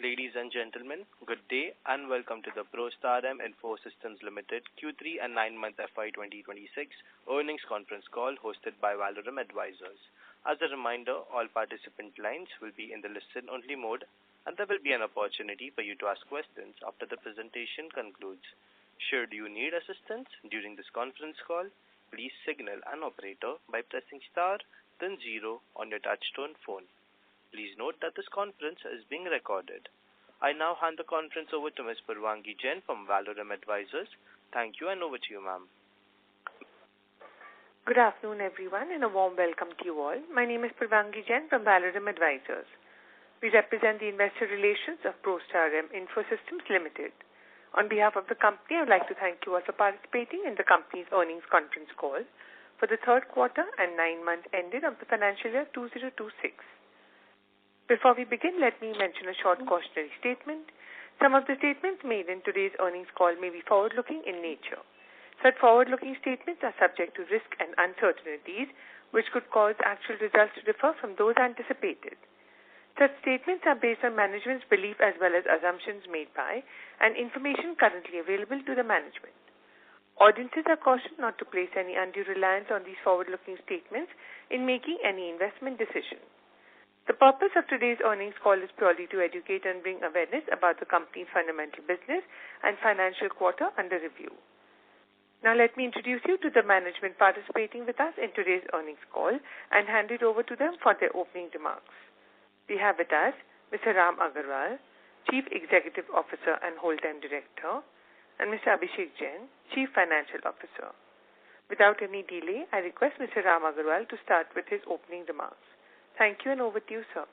Ladies and gentlemen, good day and welcome to the Prostarm Info Systems Limited Q3 and 9-month FY2026 earnings conference call hosted by Bullion Advisors. As a reminder, all participant lines will be in the listen-only mode and there will be an opportunity for you to ask questions after the presentation concludes. Should you need assistance during this conference call, please signal an operator by pressing star then 0 on your touchtone phone. Please note that this conference is being recorded. I now hand the conference over to Ms. Purvangi Jain from Bullion Advisors. Thank you and over to you, ma'am. Good afternoon, everyone, and a warm welcome to you all. My name is Purvangi Jain from Bullion Advisors. We represent the investor relations of Prostarm Info Systems Limited. On behalf of the company, I would like to thank you all for participating in the company's earnings conference call for the third quarter and 9 months ended of the financial year 2026. Before we begin, let me mention a short cautionary statement. Some of the statements made in today's earnings call may be forward-looking in nature. Such forward-looking statements are subject to risk and uncertainties, which could cause actual results to differ from those anticipated. Such statements are based on management's belief as well as assumptions made by and information currently available to the management. Audiences are cautioned not to place any undue reliance on these forward-looking statements in making any investment decision. The purpose of today's earnings call is purely to educate and bring awareness about the company's fundamental business and financial quarter under review. Now let me introduce you to the management participating with us in today's earnings call and hand it over to them for their opening remarks. We have with us Mr. Ram Agarwal, Chief Executive Officer and Whole-Time Director, and Mr. Abhishek Jain, Chief Financial Officer. Without any delay, I request Mr. Ram Agarwal to start with his opening remarks. Thank you and over to you, sir.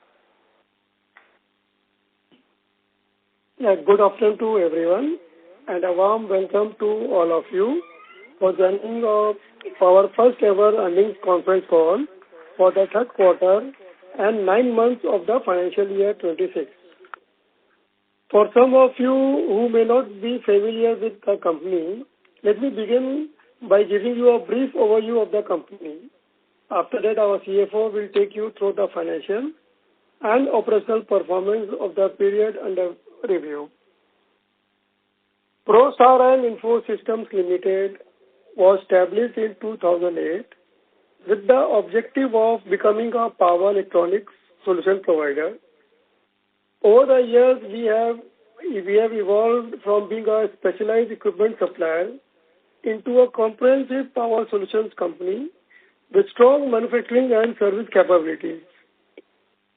Good afternoon to everyone and a warm welcome to all of you for joining our first ever earnings conference call for the third quarter and 9 months of the financial year 26. For some of you who may not be familiar with the company, let me begin by giving you a brief overview of the company. After that, our CFO will take you through the financial and operational performance of the period under review. Prostarm Info Systems Limited was established in 2008 with the objective of becoming a power electronics solution provider. Over the years, we have evolved from being a specialized equipment supplier into a comprehensive power solutions company with strong manufacturing and service capabilities.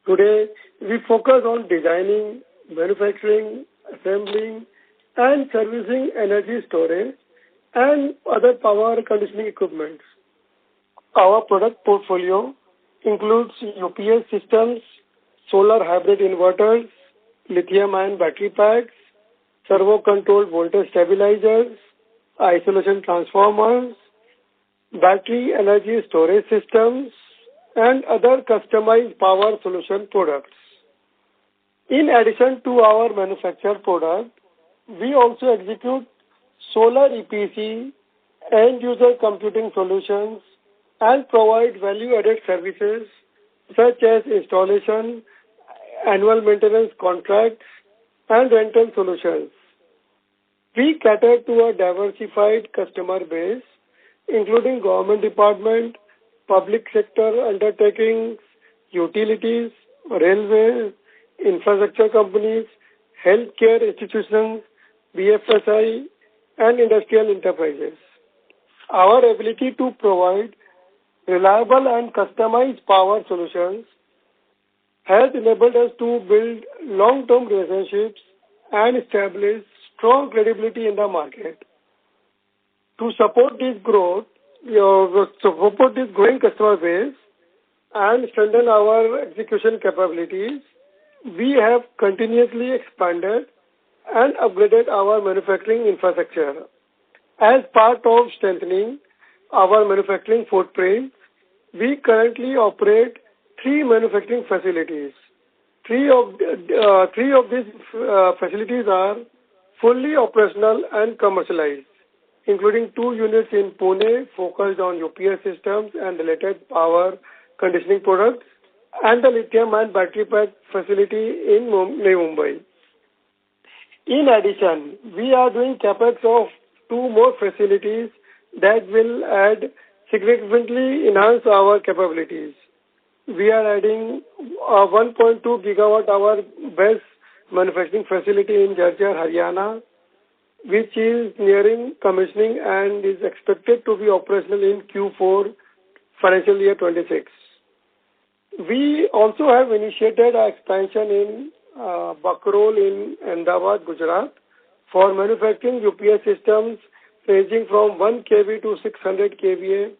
Today, we focus on designing, manufacturing, assembling, and servicing energy storage and other power conditioning equipment. Our product portfolio includes UPS systems, solar hybrid inverters, lithium-ion battery packs, servo-controlled voltage stabilizers, isolation transformers, battery energy storage systems, and other customized power solution products. In addition to our manufactured product, we also execute solar EPC, end-user computing solutions, and provide value-added services such as installation, annual maintenance contracts, and rental solutions. We cater to a diversified customer base including government department, public sector undertakings, utilities, railways, infrastructure companies, healthcare institutions, BFSI, and industrial enterprises. Our ability to provide reliable and customized power solutions has enabled us to build long-term relationships and establish strong credibility in the market. To support this growing customer base and strengthen our execution capabilities, we have continuously expanded and upgraded our manufacturing infrastructure. As part of strengthening our manufacturing footprint, we currently operate 3 manufacturing facilities. Three of these facilities are fully operational and commercialized, including 2 units in Pune focused on UPS systems and related power conditioning products, and the lithium-ion battery pack facility in Mumbai. In addition, we are doing capex of 2 more facilities that will add significantly enhance our capabilities. We are adding a 1.2 gigawatt hour BESS manufacturing facility in Jharsuguda, Haryana, which is nearing commissioning and is expected to be operational in Q4 financial year 26. We also have initiated an expansion in Bakrol in Ahmedabad, Gujarat for manufacturing UPS systems ranging from 1 kV to 600 kVA,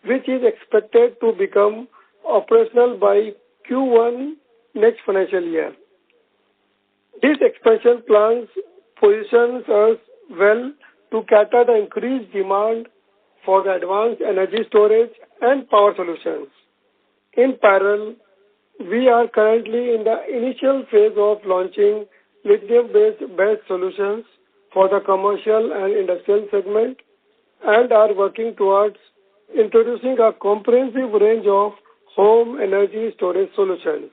which is expected to become operational by Q1 next financial year. These expansion plans positions us well to cater the increased demand for the advanced energy storage and power solutions. In parallel, we are currently in the initial phase of launching lithium-based BESS solutions for the commercial and industrial segment and are working towards introducing a comprehensive range of home energy storage solutions.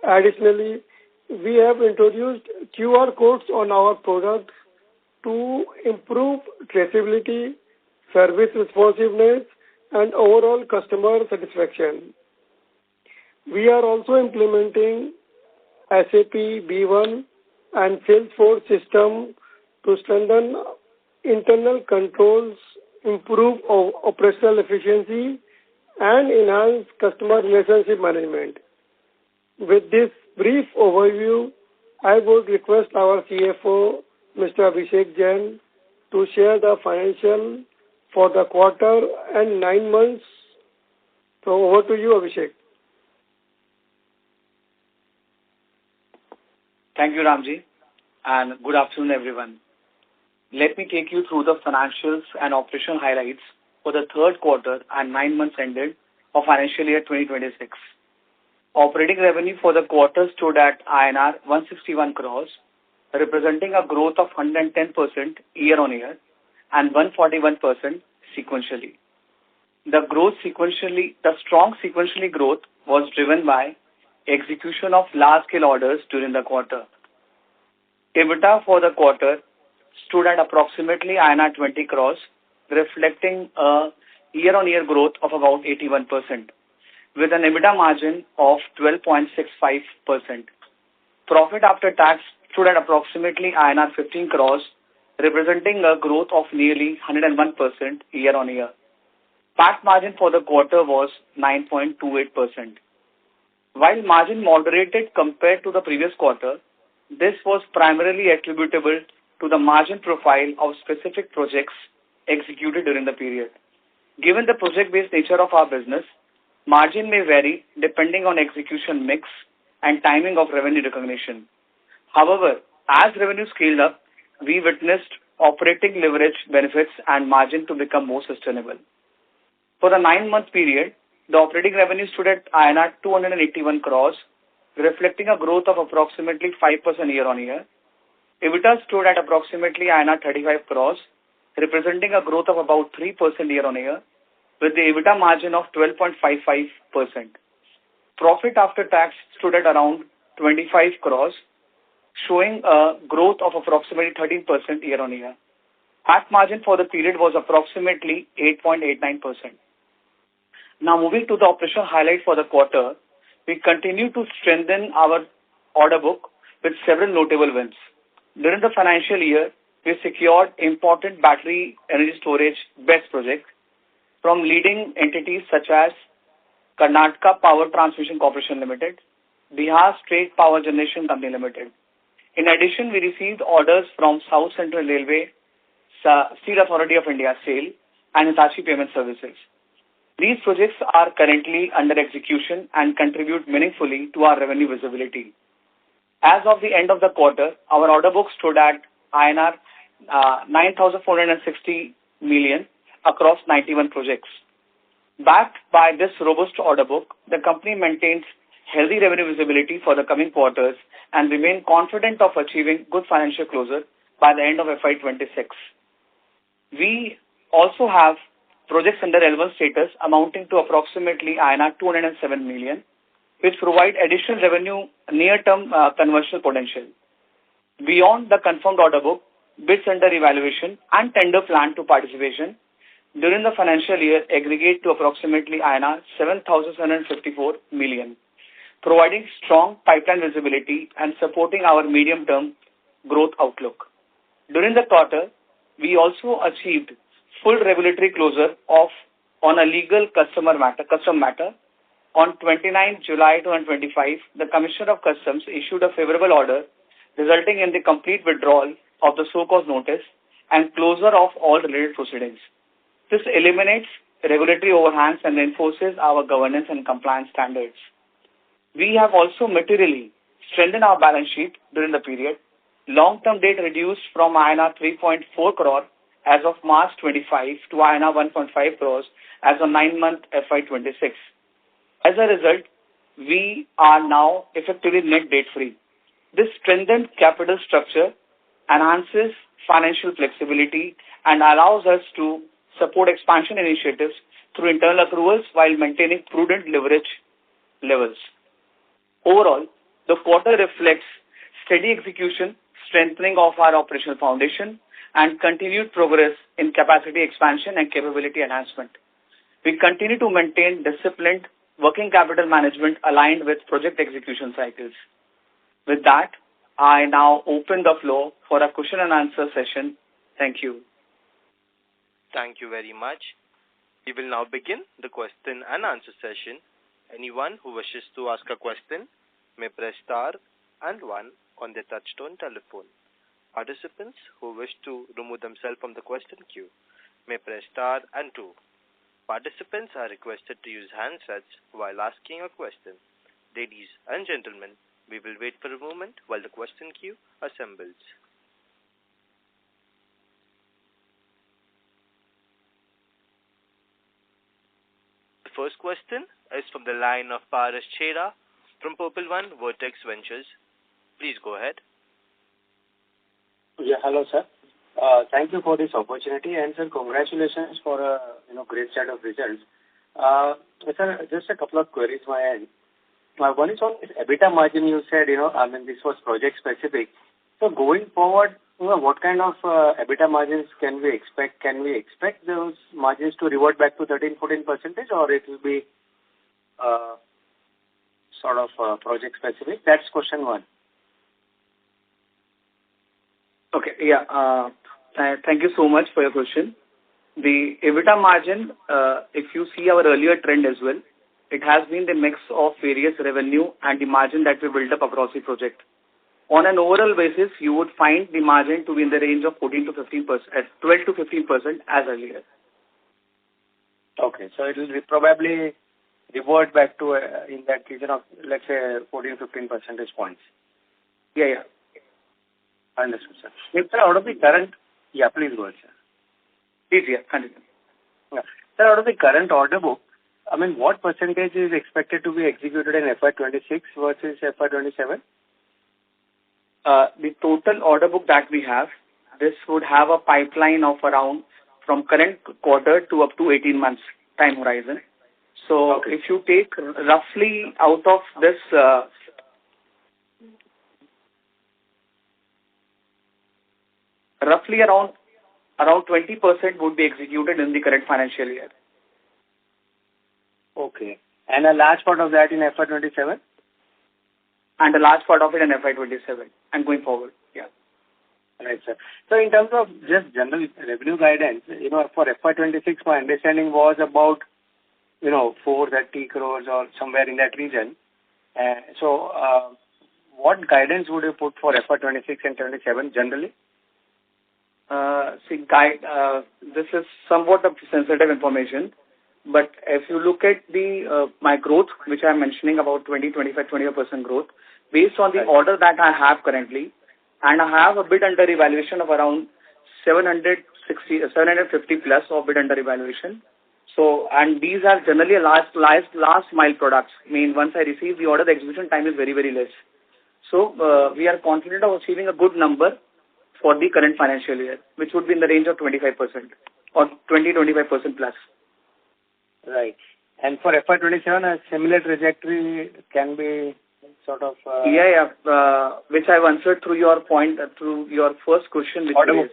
Additionally, we have introduced QR codes on our products to improve traceability, service responsiveness, and overall customer satisfaction. We are also implementing SAP B1 and Salesforce system to strengthen internal controls, improve operational efficiency, and enhance customer relationship management. With this brief overview, I would request our CFO, Mr. Abhishek Jain, to share the financial for the quarter and 9 months. So over to you, Abhishek. Thank you, Ramji, and good afternoon, everyone. Let me take you through the financials and operational highlights for the third quarter and 9 months ended of financial year 2026. Operating revenue for the quarter stood at INR 161 crores, representing a growth of 110% year-on-year and 141% sequentially. The strong sequentially growth was driven by execution of large-scale orders during the quarter. EBITDA for the quarter stood at approximately INR 20 crores, reflecting a year-on-year growth of about 81%, with an EBITDA margin of 12.65%. Profit after tax stood at approximately INR 15 crores, representing a growth of nearly 101% year-on-year. PAT margin for the quarter was 9.28%. While margin moderated compared to the previous quarter, this was primarily attributable to the margin profile of specific projects executed during the period. Given the project-based nature of our business, margin may vary depending on execution mix and timing of revenue recognition. However, as revenue scaled up, we witnessed operating leverage benefits and margin to become more sustainable. For the 9-month period, the operating revenue stood at INR 281 crores, reflecting a growth of approximately 5% year-on-year. EBITDA stood at approximately INR 35 crores, representing a growth of about 3% year-on-year, with the EBITDA margin of 12.55%. Profit after tax stood at around 25 crores, showing a growth of approximately 13% year-on-year. PAT margin for the period was approximately 8.89%. Now moving to the operational highlight for the quarter, we continue to strengthen our order book with several notable wins. During the financial year, we secured important battery energy storage BESS projects from leading entities such as Karnataka Power Transmission Corporation Limited, Bihar State Power Generation Company Limited. In addition, we received orders from South Central Railway, Steel Authority of India (SAIL), and Hitachi Payment Services. These projects are currently under execution and contribute meaningfully to our revenue visibility. As of the end of the quarter, our order book stood at INR 9,460 million across 91 projects. Backed by this robust order book, the company maintains healthy revenue visibility for the coming quarters and remain confident of achieving good financial closure by the end of FY26. We also have projects under L1 status amounting to approximately INR 207 million, which provide additional revenue near-term conversion potential. Beyond the confirmed order book, bids under evaluation and tender plan to participation during the financial year aggregate to approximately INR 7,754 million, providing strong pipeline visibility and supporting our medium-term growth outlook. During the quarter, we also achieved full regulatory closure on a legal custom matter. On 29 July 2025, the Commissioner of Customs issued a favorable order resulting in the complete withdrawal of the so-called notice and closure of all related proceedings. This eliminates regulatory overhangs and enforces our governance and compliance standards. We have also materially strengthened our balance sheet during the period. Long-term debt reduced from INR 3.4 crore as of March 25 to INR 1.5 crores as of 9-month FY26. As a result, we are now effectively net debt-free. This strengthened capital structure enhances financial flexibility and allows us to support expansion initiatives through internal accruals while maintaining prudent leverage levels. Overall, the quarter reflects steady execution, strengthening of our operational foundation, and continued progress in capacity expansion and capability enhancement. We continue to maintain disciplined working capital management aligned with project execution cycles. With that, I now open the floor for a question and answer session. Thank you. Thank you very much. We will now begin the question and answer session. Anyone who wishes to ask a question may press star and 1 on their touchtone telephone. Participants who wish to remove themselves from the question queue may press star and 2. Participants are requested to use handsets while asking a question. Ladies and gentlemen, we will wait for a moment while the question queue assembles. The first question is from the line of Paras Chheda from Purple One Vertex Ventures. Please go ahead. Yeah, hello, sir. Thank you for this opportunity, and sir, congratulations for a great set of results. Sir, just a couple of queries my end. One is on EBITDA margin. You said this was project specific. So going forward, what kind of EBITDA margins can we expect? Can we expect those margins to revert back to 13-14%, or it will be sort of project specific? That's question one. Okay, yeah. Thank you so much for your question. The EBITDA margin, if you see our earlier trend as well, it has been the mix of various revenue and the margin that we built up across the project. On an overall basis, you would find the margin to be in the range of 14 to 15%, 12 to 15% as earlier. Okay, so it will probably revert back to in that region of, let's say, 14-15 percentage points. Yeah. Understood, sir. If sir, out of the current, yeah, please go ahead, sir. Please, yeah, continue. Yeah. Sir, out of the current order book, what percentage is expected to be executed in FY26 versus FY27? The total order book that we have, this would have a pipeline of around from current quarter to up to 18 months time horizon. So okay. If you take roughly out of this, roughly around 20% would be executed in the current financial year. Okay. And a large part of that in FY27? And a large part of it in FY27 and going forward, yeah. Right, sir. So in terms of just general revenue guidance, for FY26, my understanding was about, 430 crores or somewhere in that region. So what guidance would you put for FY26 and 27 generally? This is somewhat of sensitive information, but if you look at the my growth, which I'm mentioning about 25% growth, based on the order that I have currently, and I have a bid under evaluation of around 750 plus of bid under evaluation. So, and these are generally last mile products. I mean, once I receive the order, the execution time is very, very less. So, we are confident of achieving a good number for the current financial year, which would be in the range of 25% or 20-25% plus. Right. And for FY27, a similar trajectory can be sort of... which I've answered through your point, through your first question. Which order book.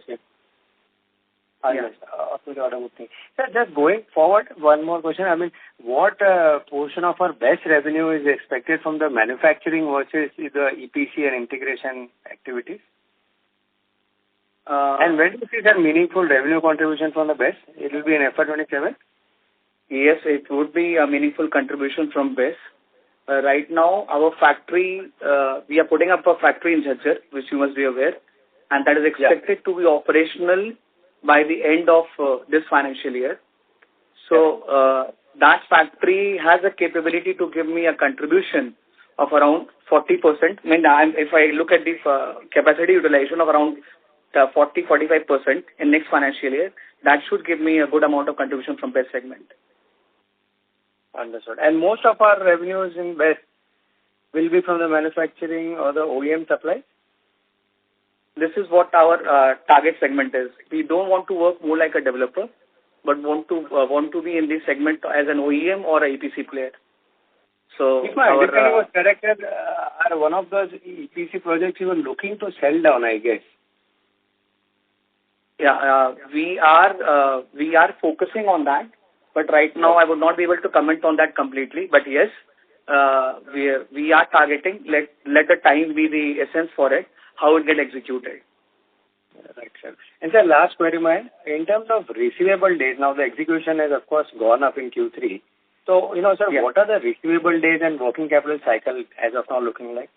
Order book thing. Sir, just going forward, one more question. I mean, what portion of our best revenue is expected from the manufacturing versus the EPC and integration activities? And when do you see that meaningful revenue contribution from the best? It will be in FY27? Yes, it would be a meaningful contribution from BESS. Right now, our factory, we are putting up a factory in Jhajjar, which you must be aware, and that is expected to be operational by the end of this financial year. So, that factory has a capability to give me a contribution of around 40%. I mean, if I look at the capacity utilization of around 40-45% in next financial year, that should give me a good amount of contribution from BESS segment. Understood. And most of our revenues in BESS will be from the manufacturing or the OEM supply? This is what our target segment is. We don't want to work more like a developer, but want to be in this segment as an OEM or a EPC player. So, if my understanding was correct, one of those EPC projects you were looking to sell down, I guess. Yeah, we are focusing on that, but right now I would not be able to comment on that completely. But yes, we are targeting. Let the time be the essence for it. How it get executed. Right, sir. And sir, last query, mine. In terms of receivable days, now the execution has of course gone up in Q3. So, sir, what are the receivable days and working capital cycle as of now looking like?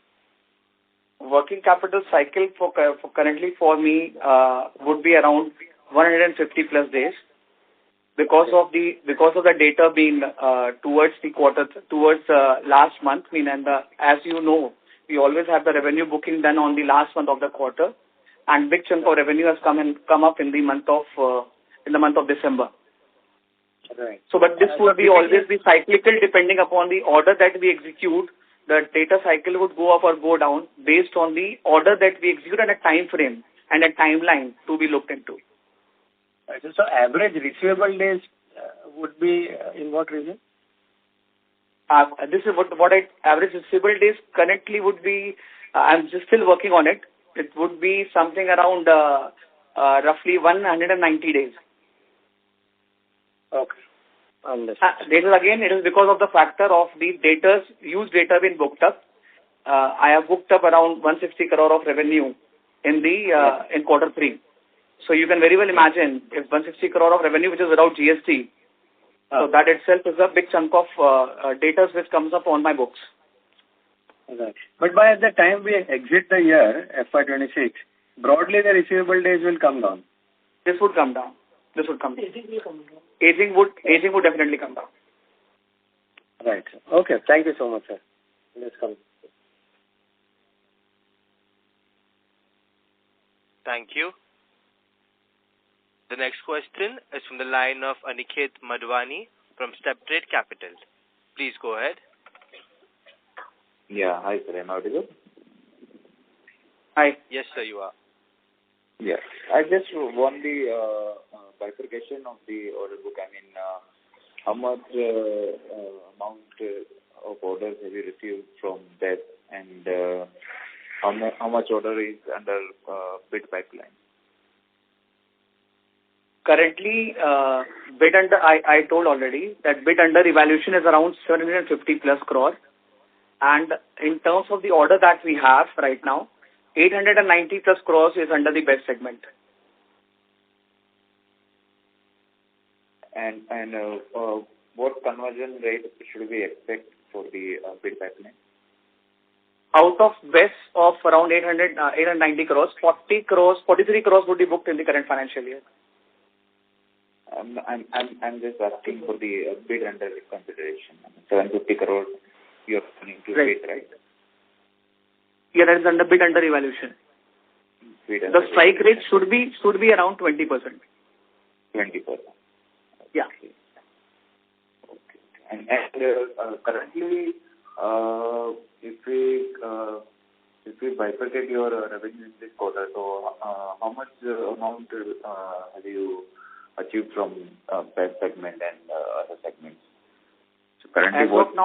Working capital cycle for currently for me would be around 150 plus days because of the data being towards last month. As you know, we always have the revenue booking done on the last month of the quarter, and big chunk of revenue has come up in the month of December. Right. So, but this would be always be cyclical depending upon the order that we execute. The data cycle would go up or go down based on the order that we execute and a time frame and a timeline to be looked into. Right. So average receivable days would be in what region? This is what average receivable days currently would be. I'm just still working on it. It would be something around roughly 190 days. Okay. This is again, it is because of the factor of the used data being booked up. I have booked up around 160 crore of revenue in quarter 3. So you can very well imagine if 160 crore of revenue, which is without GST, so that itself is a big chunk of data which comes up on my books. Right. But by the time we exit the year, FY26, broadly the receivable days will come down. This would come down. Aging would definitely come down. Right. Okay. Thank you so much, sir. Let's come. Thank you. The next question is from the line of Aniket Madhwani from StepTrade Capital. Please go ahead. Yeah. Hi, sir. Am I audible? Hi. Yes, sir, you are. Yeah. I just want the bifurcation of the order book. I mean, how much amount of orders have you received from that, and how much order is under bid pipeline? Currently, bid under, I told already that bid under evaluation is around 750 plus crore. And in terms of the order that we have right now, 890 plus crores is under the BESS segment. And what conversion rate should we expect for the bid pipeline? Out of BESS of around 890 crores, 43 crores would be booked in the current financial year. I'm just asking for the bid under consideration. 750 crore you're planning to bid, right? Yeah, that is under bid under evaluation. The strike rate should be around 20%. 20%. Yeah. Okay. And currently, if we bifurcate your revenue in this quarter, so how much amount have you achieved from BESS segment and other segments? So currently, what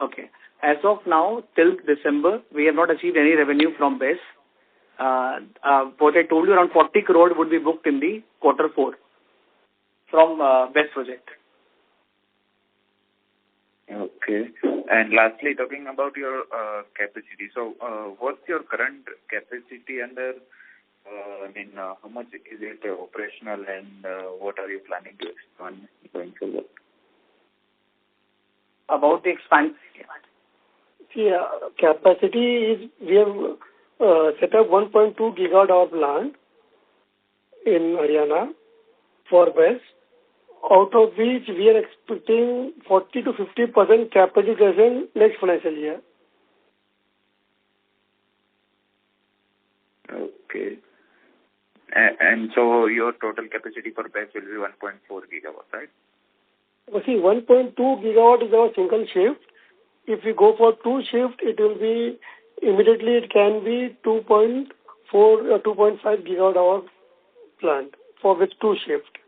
Okay. As of now, till December, we have not achieved any revenue from BESS. What I told you, around 40 crore would be booked in the quarter 4 from BESS project. Okay. And lastly, talking about your capacity. So, what's your current capacity under, how much is it operational, and what are you planning to expand going forward? About the expansion. See, capacity is, we have set up 1.2 gigawatt hour plant in Haryana for BESS, out of which we are expecting 40 to 50% capacity utilization next financial year. Okay. And so your total capacity for BESS will be 1.4 gigawatts, right? See, 1.2 gigawatt is our single shift. If we go for 2 shift, it will be, immediately it can be 2.4 or 2.5 gigawatt hour plant for with 2 shift.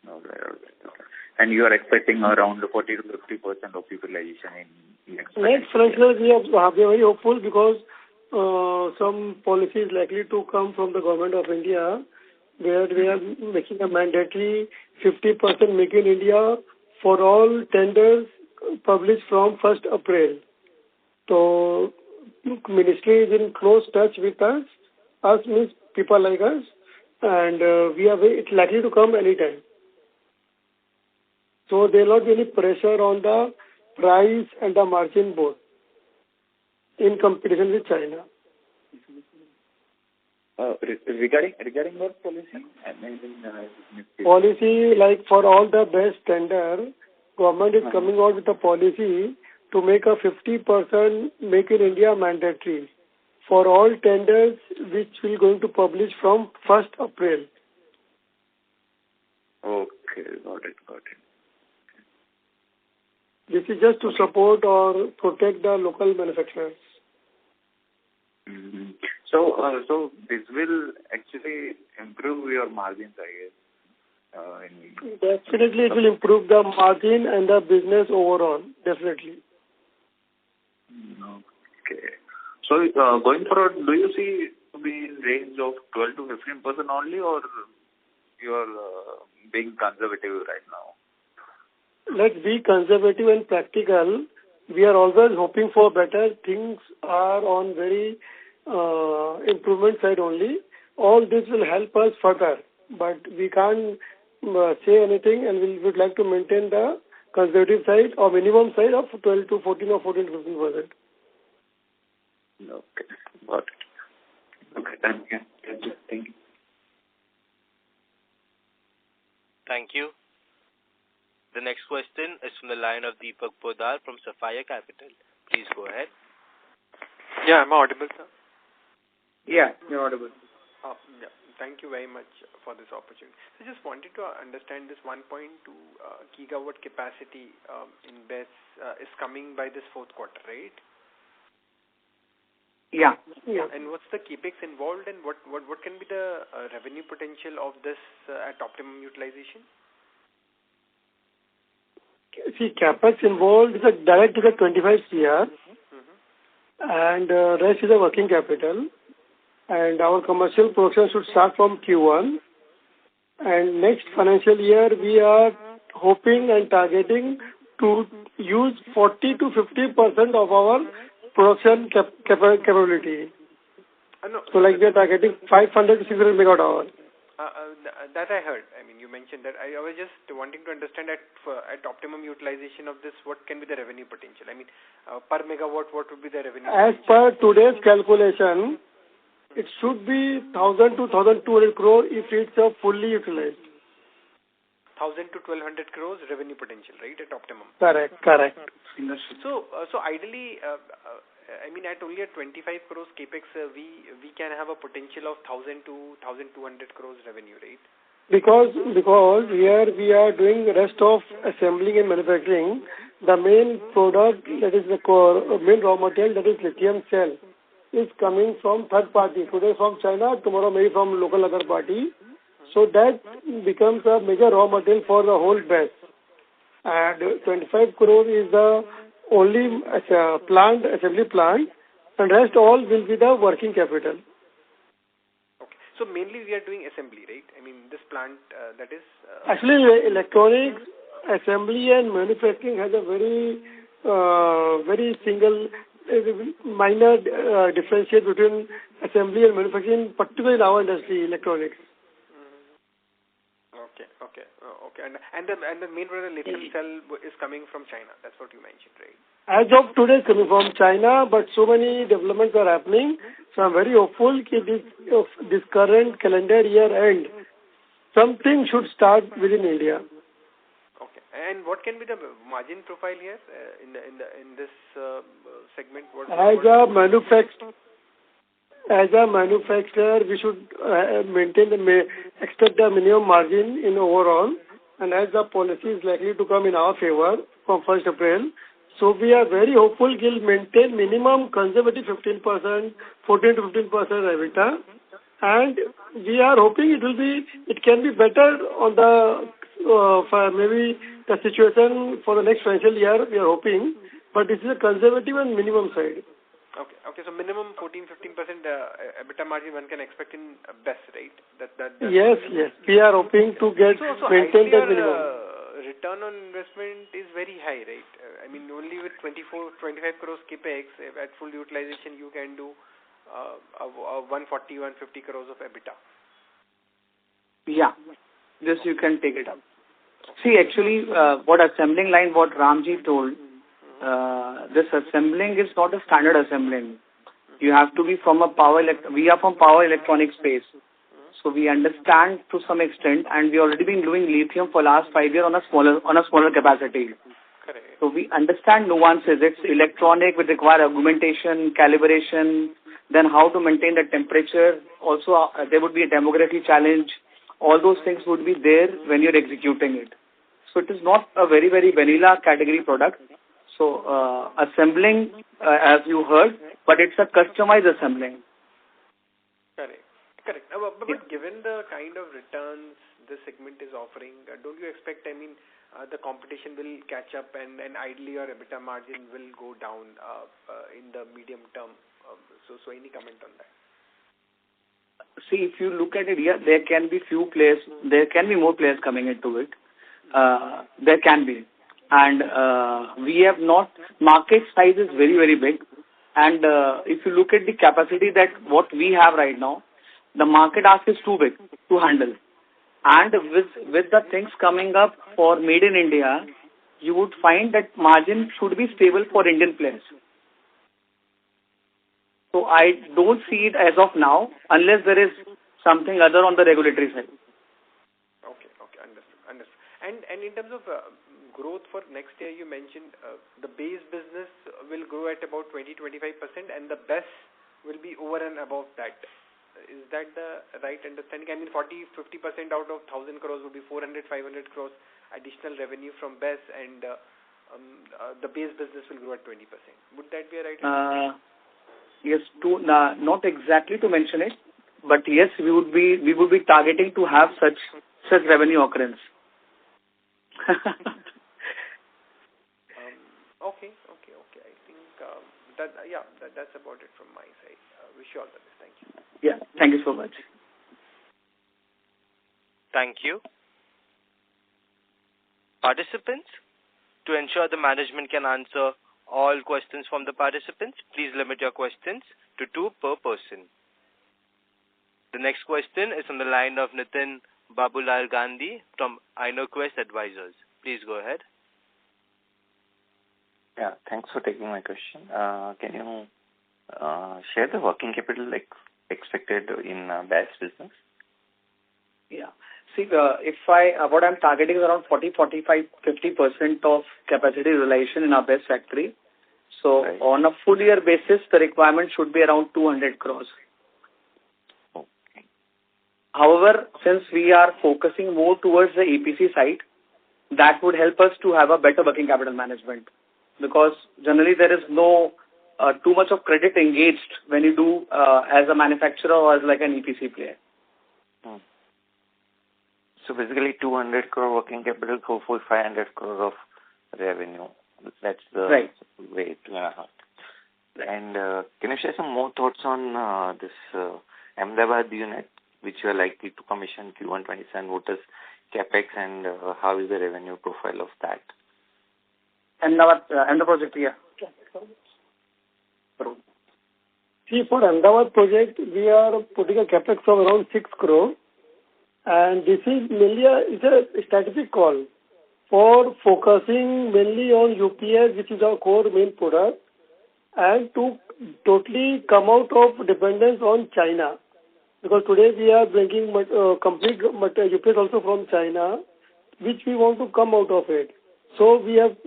Okay. And you are expecting around 40 to 50% of utilization in next financial year. We are very hopeful because some policy is likely to come from the government of India, where we are making a mandatory 50% Make in India for all tenders published from 1st April. So, ministry is in close touch with us means people like us, and it's likely to come anytime. So, there will not be any pressure on the price and the margin both in competition with China. Regarding what policy? Policy, like for all the BESS tender, government is coming out with a policy to make a 50% Make in India mandatory for all tenders which will going to publish from 1st April. Okay, got it. This is just to support or protect the local manufacturers. Mm-hmm. So this will actually improve your margins, I guess. Definitely, it will improve the margin and the business overall. Definitely. Okay. So going forward, do you see to be in range of 12 to 15% only, or you are being conservative right now? Let's be conservative and practical. We are always hoping for better. Things are on very improvement side only. All this will help us further, but we can't say anything, and we would like to maintain the conservative side or minimum side of 12 to 14 or 14 to 15%. Okay, got it. Okay, thank you. Thank you. The next question is from the line of Deepak Podar from Sapphire Capital. Please go ahead. Yeah, am I audible, sir? Yeah, you're audible. Yeah. Thank you very much for this opportunity. I just wanted to understand this 1.2 gigawatt capacity in BESS is coming by this 4th quarter, right? Yeah. And what's the capex involved, and what can be the revenue potential of this at optimum utilization? See, capex involved is a direct to the 25 CR, and rest is a working capital. And our commercial production should start from Q1. And next financial year, we are hoping and targeting to use 40 to 50% of our production capability. So like we are targeting 500 to 600 megawatt hour. That I heard. I mean, you mentioned that. I was just wanting to understand at optimum utilization of this, what can be the revenue potential? I mean, per megawatt, what would be the revenue As potential? per today's calculation, it should be 1,000 to 1,200 crore if it's fully utilized. 1,000 to 1,200 crores revenue potential, right, at optimum? Correct. So ideally, I mean, at only a 25 crores capex, we can have a potential of 1,000 to 1,200 crores revenue, right? Because here we are doing the rest of assembling and manufacturing. The main product, that is the core, main raw material, that is lithium cell, is coming from third party. Today from China, tomorrow maybe from local other party. So that becomes a major raw material for the whole BESS. and 25 crore is the only assembly plant, and rest all will be the working capital. Okay. So mainly we are doing assembly, right? I mean, this plant that is... Actually, electronics, assembly and manufacturing has a very single, minor differentiate between assembly and manufacturing, particularly in our industry, electronics. Okay. And the main product lithium cell is coming from China. That's what you mentioned, right? As of today, it's coming from China, but so many developments are happening. So I'm very hopeful that this current calendar year end, something should start within India. Okay. And what can be the margin profile here in this segment? As a manufacturer, we should expect a minimum margin in overall, and as the policy is likely to come in our favor from 1st April, so we are very hopeful we'll maintain minimum conservative 14 to 15% EBITDA, and we are hoping it can be better on the maybe the situation for the next financial year. We are hoping, but this is a conservative and minimum side. Okay. So minimum 14-15% EBITDA margin one can expect in best, right? Yes. We are hoping to maintain that minimum. Return on investment is very high, right? I mean, only with 25 crores capex at full utilization, you can do 140-150 crores of EBITDA. Yeah, this you can take it up. See, actually, what Ramji told, this assembling is not a standard assembling. You have to be from we are from power electronic space. So we understand to some extent, and we already been doing lithium for last 5 years on a smaller capacity. Correct. So we understand nuances. It's electronic, which require augmentation, calibration, then how to maintain the temperature. Also, there would be a demography challenge. All those things would be there when you're executing it. So it is not a very, very vanilla category product. So assembling, as you heard, but it's a customized assembling. Correct. But given the kind of returns this segment is offering, don't you expect, the competition will catch up and ideally your EBITDA margin will go down in the medium term? So any comment on that? See, if you look at it, there can be few players, there can be more players coming into it. There can be. And we have not, market size is very, very big. And if you look at the capacity that what we have right now, the market ask is too big to handle. And with the things coming up for Made in India, you would find that margin should be stable for Indian players. So I don't see it as of now, unless there is something other on the regulatory side. Okay, understood. And in terms of growth for next year, you mentioned the base business will grow at about 20-25% and the BESS will be over and above that. Is that the right understanding? 40-50% out of 1,000 crores would be 400-500 crores additional revenue from BESS, and the base business will grow at 20%. Would that be a right understanding? Yes, not exactly to mention it, but yes, we would be targeting to have such revenue occurrence. Okay. I think that's about it from my side. Wish you all the best. Thank you. Yeah, thank you so much. Thank you. Participants, to ensure the management can answer all questions from the participants, please limit your questions to 2 per person. The next question is on the line of Nitin Babulal Gandhi from InnoQuest Advisors. Please go ahead. Yeah, thanks for taking my question. Can you share the working capital expected in BESS business? Yeah. See, what I'm targeting is around 40-50% of capacity realization in our BESS factory. So right. On a full year basis, the requirement should be around 200 crores. Okay. However, since we are focusing more towards the EPC side, that would help us to have a better working capital management, because generally there is no too much of credit engaged when you do as a manufacturer or as like an EPC player. So basically 200 crore working capital for 500 crore of revenue. That's the Right. way to. And can you share some more thoughts on this Ahmedabad unit, which you are likely to commission Q1 27? What is capex and how is the revenue profile of that? Ahmedabad project, yeah. See, for Ahmedabad project, we are putting a capex of around 6 crore, and this is mainly a strategic call for focusing mainly on UPS, which is our core main product, and to totally come out of dependence on China. Because today we are bringing complete UPS also from China, which we want to come out of it. So we have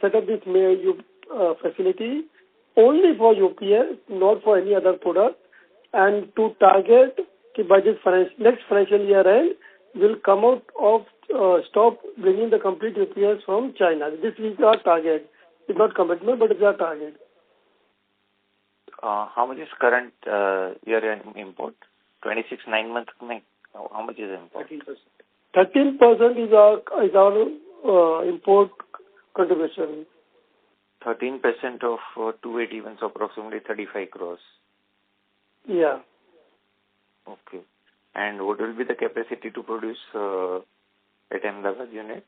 set up this facility only for UPS, not for any other product, and to target by this next financial year end, will come out of stop bringing the complete UPS from China. This is our target. It's not commitment, but it's our target. How much is current year import? 26 9-month. How much is import? 13% is our import contribution. 13% of 280 means approximately 35 crores. Yeah. Okay. And what will be the capacity to produce at Ahmedabad unit?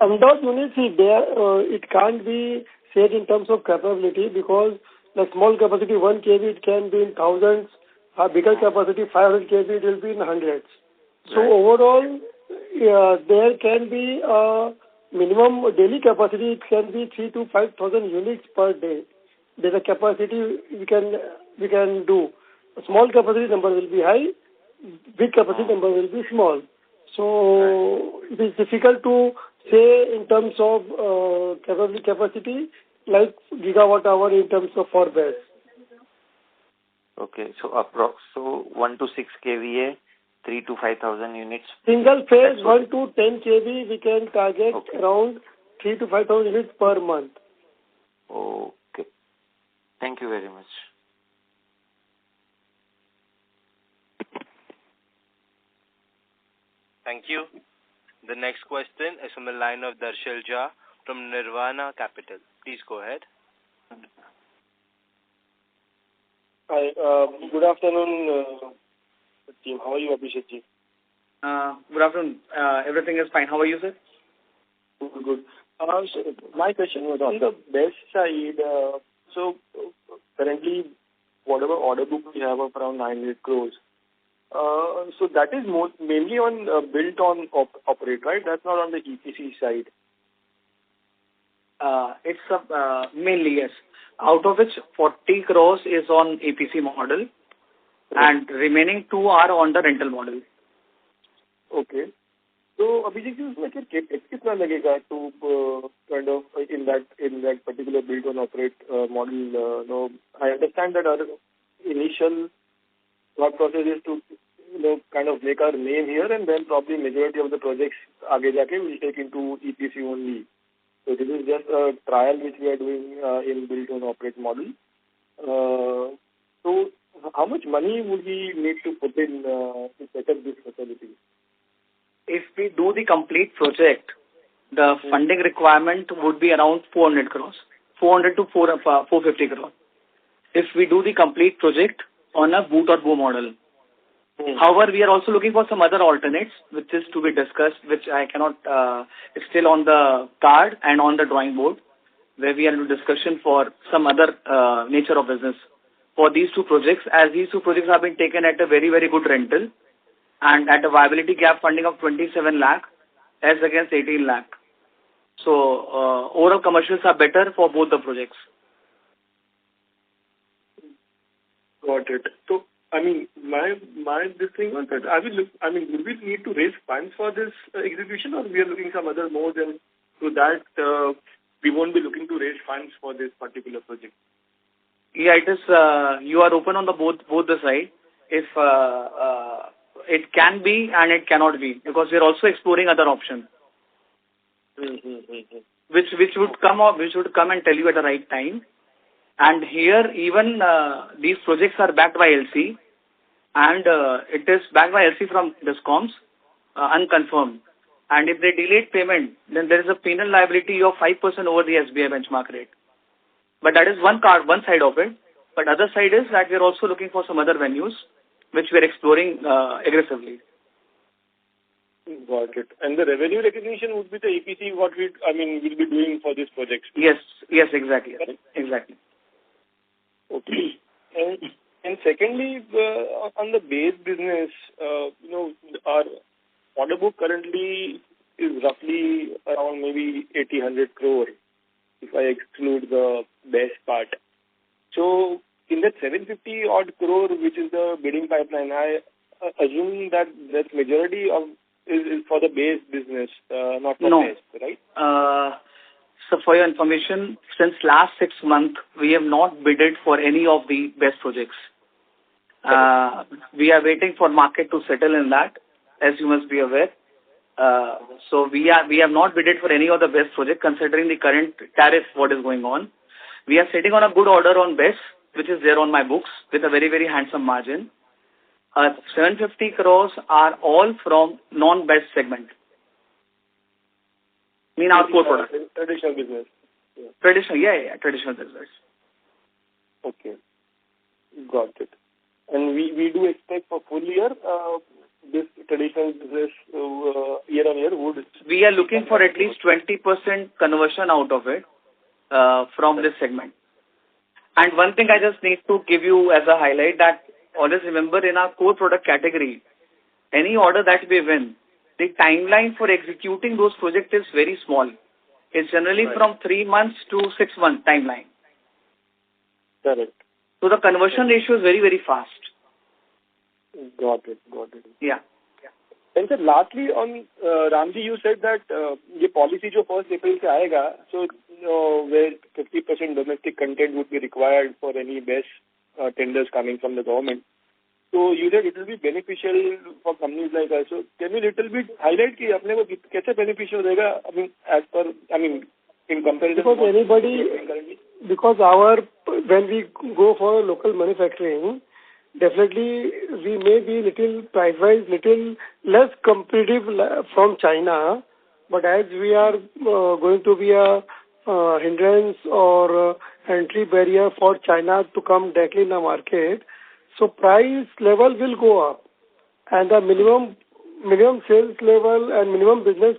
Ahmedabad unit, it can't be said in terms of capability, because the small capacity 1 kV it can be in thousands, a bigger capacity 500 kV it will be in hundreds. So overall, there can be a minimum daily capacity. It can be 3,000 to 5,000 units per day. There's a capacity we can do. A small capacity number will be high, big capacity number will be small. So it is difficult to say in terms of capacity, like gigawatt hour in terms of for base. Okay, so approx 1 to 6 kVA, 3 to 5,000 units. Single phase 1 to 10 kV we can target around 3 to 5,000 units per month. Okay. Thank you very much. Thank you. The next question is from the line of Darshil Jha from Nirvana Capital. Please go ahead. Hi, good afternoon, team. How are you, Abhishek ji? Good afternoon. Everything is fine. How are you, sir? Good. So my question was on the best side. So currently, whatever order book we have of around 900 crores, so that is mainly on built on operate, right? That's not on the EPC side. It's mainly, yes. Out of which 40 crores is on EPC model, and remaining 2 are on the rental model. Okay. So Abhishek, like CapEx कितना लगेगा to kind of in that particular build on operate model? No, I understand that our initial thought process is to kind of make our name here, and then probably majority of the projects आगे जाके will take into EPC only. So this is just a trial which we are doing in build on operate model. So how much money would we need to put in to set up this facility? If we do the complete project, the funding requirement would be around 400 crores, 400 to 450 crores. If we do the complete project on a boot or bow model. However, we are also looking for some other alternates, which is to be discussed, which I cannot, it's still on the card and on the drawing board, where we are in discussion for some other nature of business for these 2 projects, as these 2 projects have been taken at a very, very good rental and at a viability gap funding of 27 lakh as against 18 lakh. So overall commercials are better for both the projects. Got it. So, I mean, my this thing was that would we need to raise funds for this execution, or we are looking some other modes, and through that we won't be looking to raise funds for this particular project? Yeah, it is. You are open on the both the side. If it can be and it cannot be, because we are also exploring other options, which would come and tell you at the right time. And here, even these projects are backed by LC, and it is backed by LC from DISCOMs, unconfirmed. And if they delayed payment, then there is a penal liability of 5% over the SBI benchmark rate. But that is one side of it. But other side is that we are also looking for some other venues, which we are exploring aggressively. Got it. And the revenue recognition would be the EPC we'll be doing for these projects. Yes, exactly. Exactly. Okay. And secondly, on the base business, our order book currently is roughly around maybe 80-100 crore if I exclude the base part. So in that 750 odd crore, which is the bidding pipeline, I assume that majority of is for the base business, not for base, right? So for your information, since last 6 months, we have not bidded for any of the best projects. We are waiting for market to settle in that, as you must be aware. So we have not bidded for any of the best projects considering the current tariff, what is going on. We are sitting on a good order on best, which is there on my books with a very, very handsome margin. 750 crores are all from non-best segment. Mean our core product. Traditional business. Traditional business. Okay. Got it. And we do expect for full year, this traditional business year on year would... We are looking for at least 20% conversion out of it from this segment. And one thing I just need to give you as a highlight that always remember in our core product category, any order that we win, the timeline for executing those projects is very small. It's generally from 3 months to 6 month timeline. Correct. So the conversion ratio is very, very fast. Got it. Yeah. And sir, lastly on Ramji, you said that the policy jo 1st April se aayega, so where 50% domestic content would be required for any best tenders coming from the government. So you said it will be beneficial for companies like us. So can you little bit highlight ki apne ko kaise beneficial rahega? In comparison because when we go for local manufacturing, definitely we may be little price-wise little less competitive from China, but as we are going to be a hindrance or entry barrier for China to come directly in the market, so price level will go up, and the minimum sales level and minimum business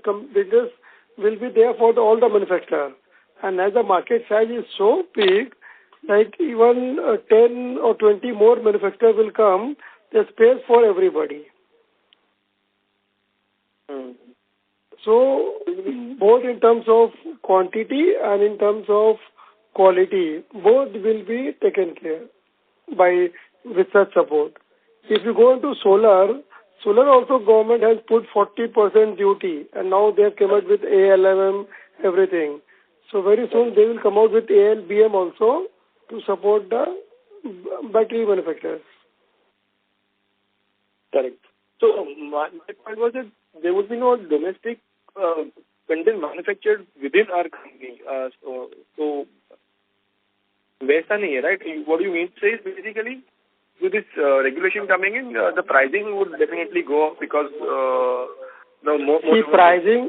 will be there for all the manufacturers. And as the market size is so big, like even 10 or 20 more manufacturers will come, there's space for everybody. So both in terms of quantity and in terms of quality, both will be taken care with such support. If you go into solar also government has put 40% duty, and now they have come out with ALMM, everything. So very soon they will come out with ALBM also to support the battery manufacturers. Correct. So my point was that there would be no domestic content manufactured within our company. So वैसा नहीं है, right? What you mean to say is basically with this regulation coming in, the pricing would definitely go up because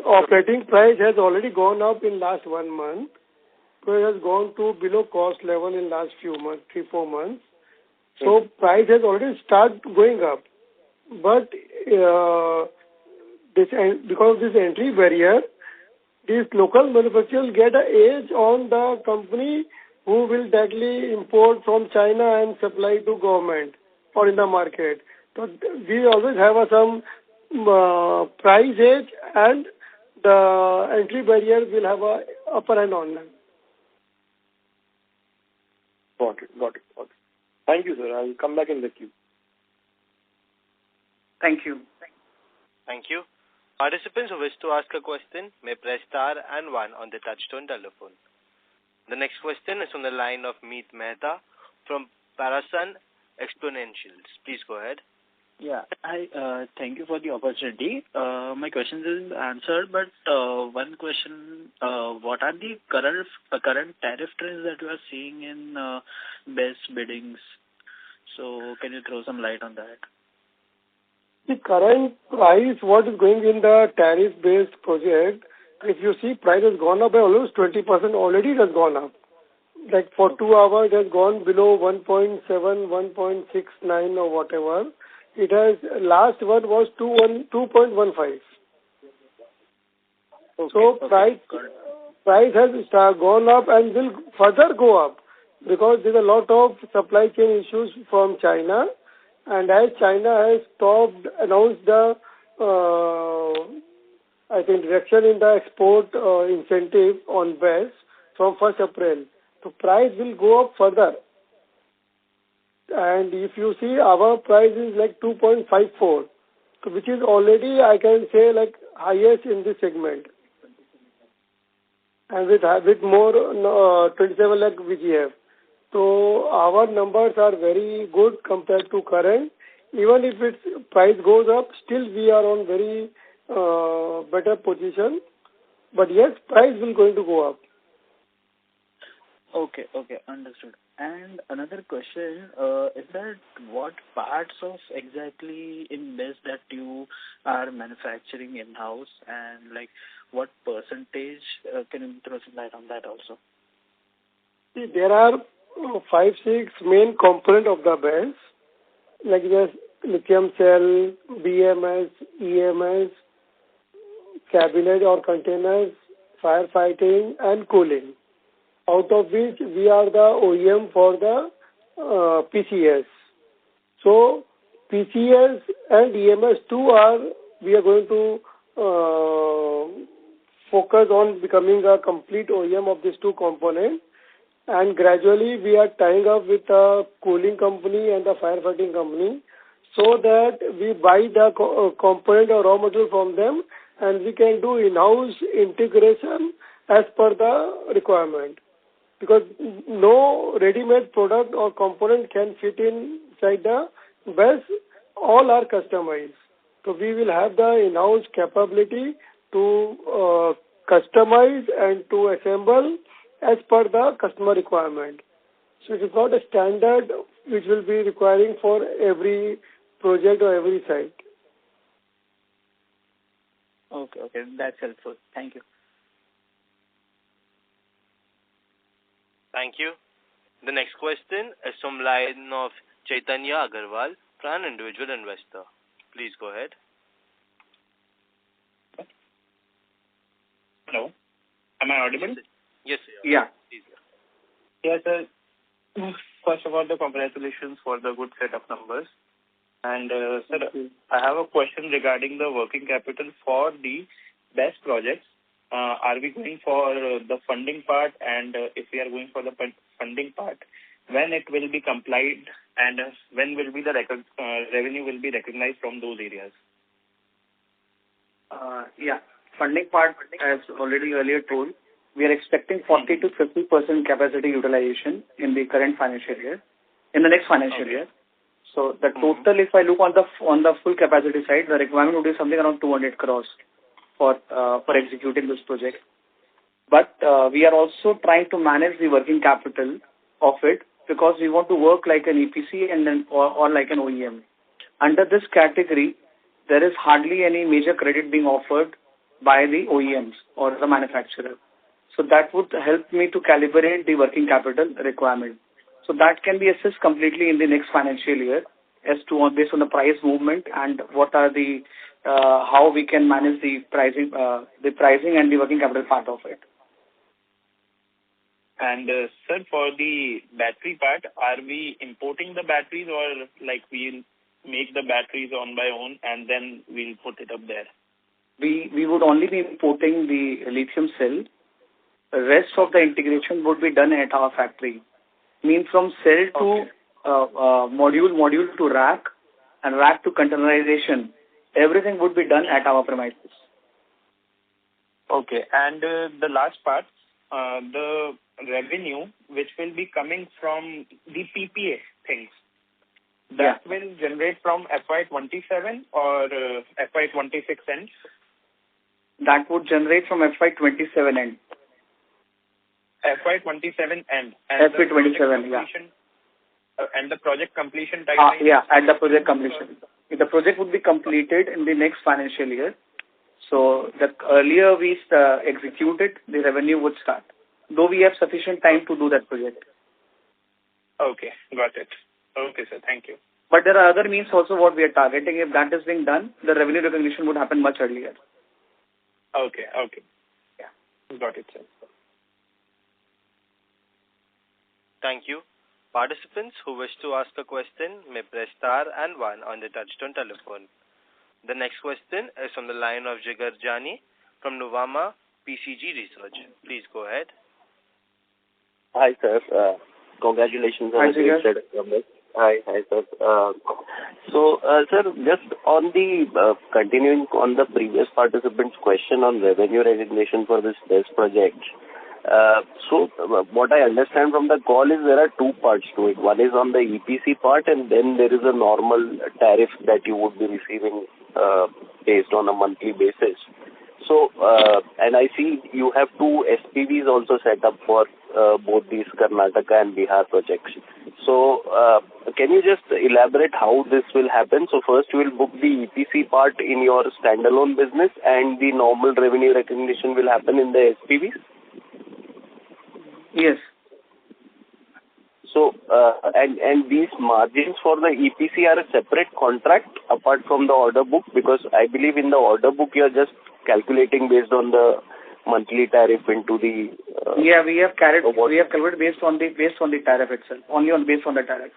operating price has already gone up in last 1 month. So it has gone to below cost level in last few months, 3-4 months. So price has already started going up. But because of this entry barrier, these local manufacturers get an edge on the company who will directly import from China and supply to government or in the market. So we always have some price edge, and the entry barrier will have a upper hand on them. Got it. Thank you, sir. I'll come back in the queue. Thank you. Thank you. Participants who wish to ask a question may press star and 1 on the touchtone telephone. The next question is on the line of Meet Mehta from Parasan Exponentials. Please go ahead. Yeah, thank you for the opportunity. My question is answered, but one question: what are the current tariff trends that you are seeing in best biddings? So, can you throw some light on that? The current price, what is going in the tariff-based project, if you see price has gone up by almost 20% already, it has gone up. Like for 2 hours, it has gone below 1.7, 1.69 or whatever. It has, last one was 2.15. So price has gone up and will further go up because there's a lot of supply chain issues from China, and as China has announced the I think reduction in the export incentive on BES from 1st April, so price will go up further. And if you see, our price is like 2.54, so which is already, I can say, like highest in this segment. And with more 27 lakh VGF. So our numbers are very good compared to current. Even if its price goes up, still we are on very better position. But yes, price will going to go up. Okay, understood. And another question is that what parts of exactly in this that you are manufacturing in-house, and like what percentage, can you throw some light on that also? See, there are 5-6 main component of the BES, like the lithium cell, BMS, EMS, cabinet or containers, firefighting and cooling, out of which we are the OEM for the PCS. So PCS and EMS too we are going to focus on becoming a complete OEM of these two components, and gradually we are tying up with a cooling company and a firefighting company so that we buy the component or raw material from them and we can do in-house integration as per the requirement. Because no ready-made product or component can fit inside the BES, all are customized. So we will have the in-house capability to customize and to assemble as per the customer requirement. So it is not a standard which will be requiring for every project or every site. Okay, that's helpful. Thank you. Thank you. The next question is from line of Chaitanya Agarwal, an individual investor. Please go ahead. Hello. Am I audible? Yes, sir. Yeah. Please. Yes, sir. First of all, congratulations for the good set of numbers. And, sir, I have a question regarding the working capital for the BES projects. Are we going for the funding part? And if we are going for the funding part, when it will be complied and when will be the revenue will be recognized from those areas? Funding part, as already earlier told, we are expecting 40 to 50% capacity utilization in the current financial year, in the next financial year. So the total, if I look on the full capacity side, the requirement would be something around 200 crores for executing this project. But we are also trying to manage the working capital of it because we want to work like an EPC and then or like an OEM. Under this category, there is hardly any major credit being offered by the OEMs or the manufacturer. So that would help me to calibrate the working capital requirement. So that can be assessed completely in the next financial year as to based on the price movement and what are the how we can manage the pricing and the working capital part of it. And sir, for the battery part, are we importing the batteries or like we'll make the batteries on by own and then we'll put it up there? We would only be importing the lithium cell. The rest of the integration would be done at our factory. Means from cell to module to rack and rack to containerization. Everything would be done at our premises. Okay. And the last part, the revenue which will be coming from the PPA things, that will generate from FY27 or FY26 end? That would generate from FY27 end. FY27 end. FY27, and the project completion time? At the project completion. the project would be completed in the next financial year. So the earlier we execute it, the revenue would start, though we have sufficient time to do that project. Okay, got it. Okay, sir. Thank you. But there are other means also what we are targeting. If that is being done, the revenue recognition would happen much earlier. Okay. Yeah. Got it, sir. Thank you. Participants who wish to ask a question may press star and 1 on the touchtone telephone. The next question is from the line of Jigar Jani from Nuvama PCG Research. Please go ahead. Hi, sir. Congratulations on the great set of numbers. Hi, sir. Sir, just on the continuing on the previous participant's question on revenue recognition for this BESS project. What I understand from the call is there are two parts to it. One is on the EPC part, and then there is a normal tariff that you would be receiving based on a monthly basis. And I see you have two SPVs also set up for both these Karnataka and Bihar projects. Can you just elaborate how this will happen? So first you will book the EPC part in your standalone business, and the normal revenue recognition will happen in the SPVs? Yes. And these margins for the EPC are a separate contract apart from the order book, because I believe in the order book you are just calculating based on the monthly tariff into the. We have calculated based on the tariff itself, based on the tariff.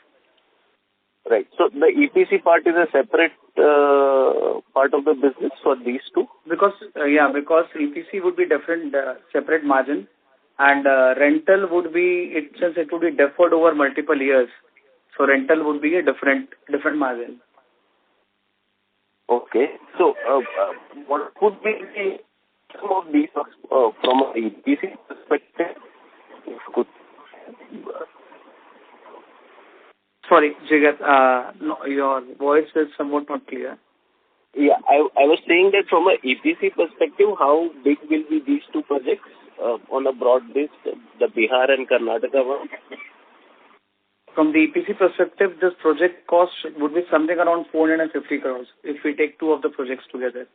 Right. So the EPC part is a separate part of the business for these two. Because EPC would be different, separate margin. And rental would be, since it would be deferred over multiple years, so rental would be a different margin. Okay. So what would be some of these from a EPC perspective? Sorry, Jigar, no, your voice is somewhat not clear. Yeah, I was saying that from a EPC perspective, how big will be these two projects? On a broad base, the Bihar and Karnataka one? From the EPC perspective, this project cost would be something around 450 crores if we take two of the projects together.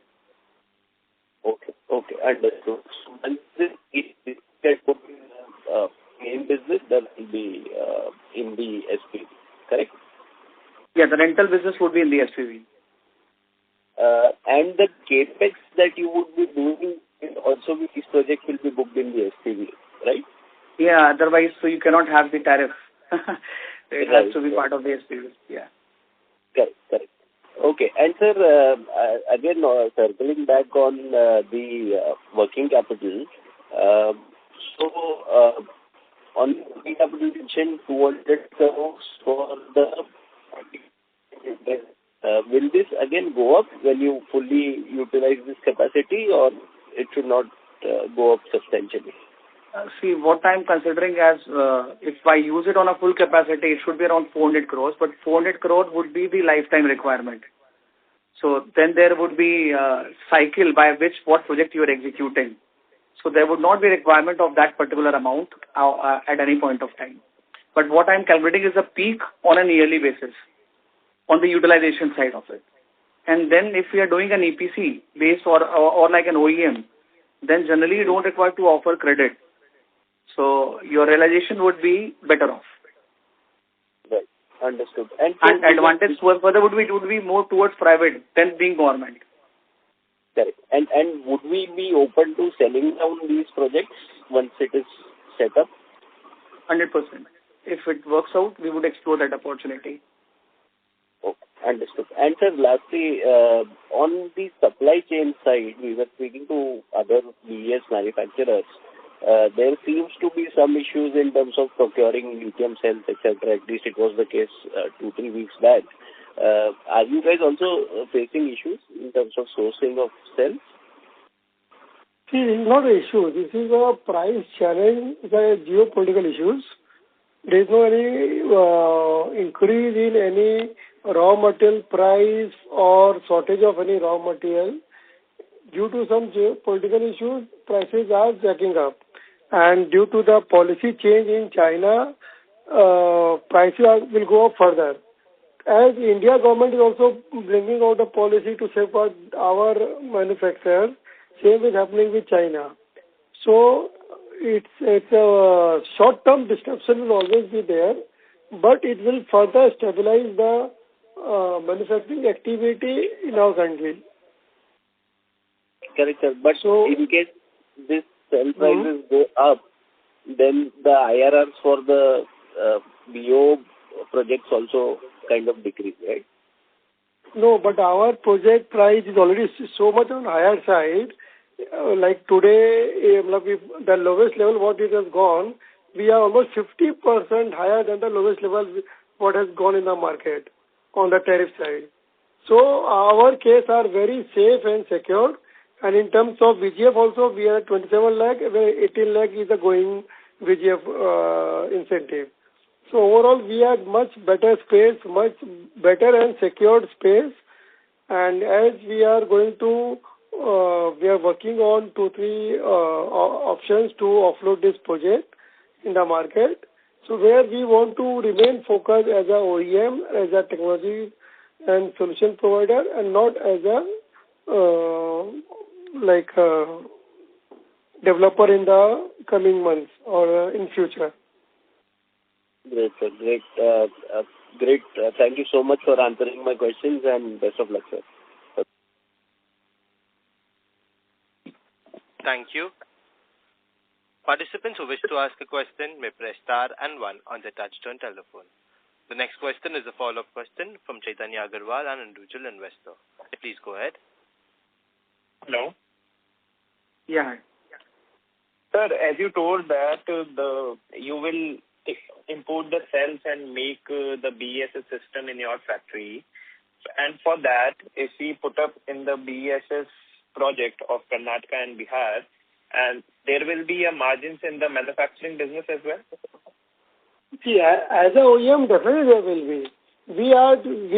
Okay, understood. And this main business that will be in the SPV, correct? Yeah, the rental business would be in the SPV. And the capex that you would be doing also with this project will be booked in the SPV, right? Yeah, otherwise, so you cannot have the tariff. It has to be part of the SPV. Yeah. Correct. Okay. And sir, again, circling back on the working capital. On working capital, you mentioned 200 crores for the. Will this again go up when you fully utilize this capacity, or it should not go up substantially? See, what I'm considering as, if I use it on a full capacity, it should be around 400 crores, but 400 crores would be the lifetime requirement. So then there would be a cycle by which what project you are executing. So there would not be requirement of that particular amount at any point of time. But what I'm calculating is a peak on a yearly basis on the utilization side of it. And then if we are doing an EPC based or like an OEM, then generally you don't require to offer credit. So your realization would be better off. Right. Understood. And advantage further would be more towards private than being government. Correct. And would we be open to selling down these projects once it is set up? 100%. If it works out, we would explore that opportunity. Okay, understood. And sir, lastly, on the supply chain side, we were speaking to other BES manufacturers. There seems to be some issues in terms of procuring lithium cells, etc. At least it was the case 2-3 weeks back. Are you guys also facing issues in terms of sourcing of cells? See, it's not an issue. This is a price challenge, the geopolitical issues. There is no any increase in any raw material price or shortage of any raw material. Due to some geopolitical issues, prices are jacking up. And due to the policy change in China, prices will go up further. as India government is also bringing out a policy to safeguard our manufacturers, same is happening with China. So it's a short-term disruption will always be there, but it will further stabilize the manufacturing activity in our country. Correct, sir. But so, in case this cell prices go up, then the IRRs for the BO projects also kind of decrease, right? No, but our project price is already so much on higher side. Like today, the lowest level what it has gone, we are almost 50% higher than the lowest level what has gone in the market on the tariff side. So our case are very safe and secure. And in terms of VGF also, we are at 27 lakh, where 18 lakh is the going VGF incentive. So overall, we have much better space, much better and secured space. And as we are going to, we are working on 2-3 options to offload this project in the market. So where we want to remain focused as a OEM, as a technology and solution provider, and not as a developer in the coming months or in future. Great, sir. Great. Great. Thank you so much for answering my questions, and best of luck, sir. Thank you. Participants who wish to ask a question may press star and 1 on the touchtone telephone. The next question is a follow-up question from Chaitanya Agarwal, an individual investor. Please go ahead. Hello. Yeah. Sir, as you told that you will import the cells and make the BESS system in your factory, and for that, if we put up in the BESS project of Karnataka and Bihar, and there will be a margins in the manufacturing business as well? See, as a OEM, definitely there will be. We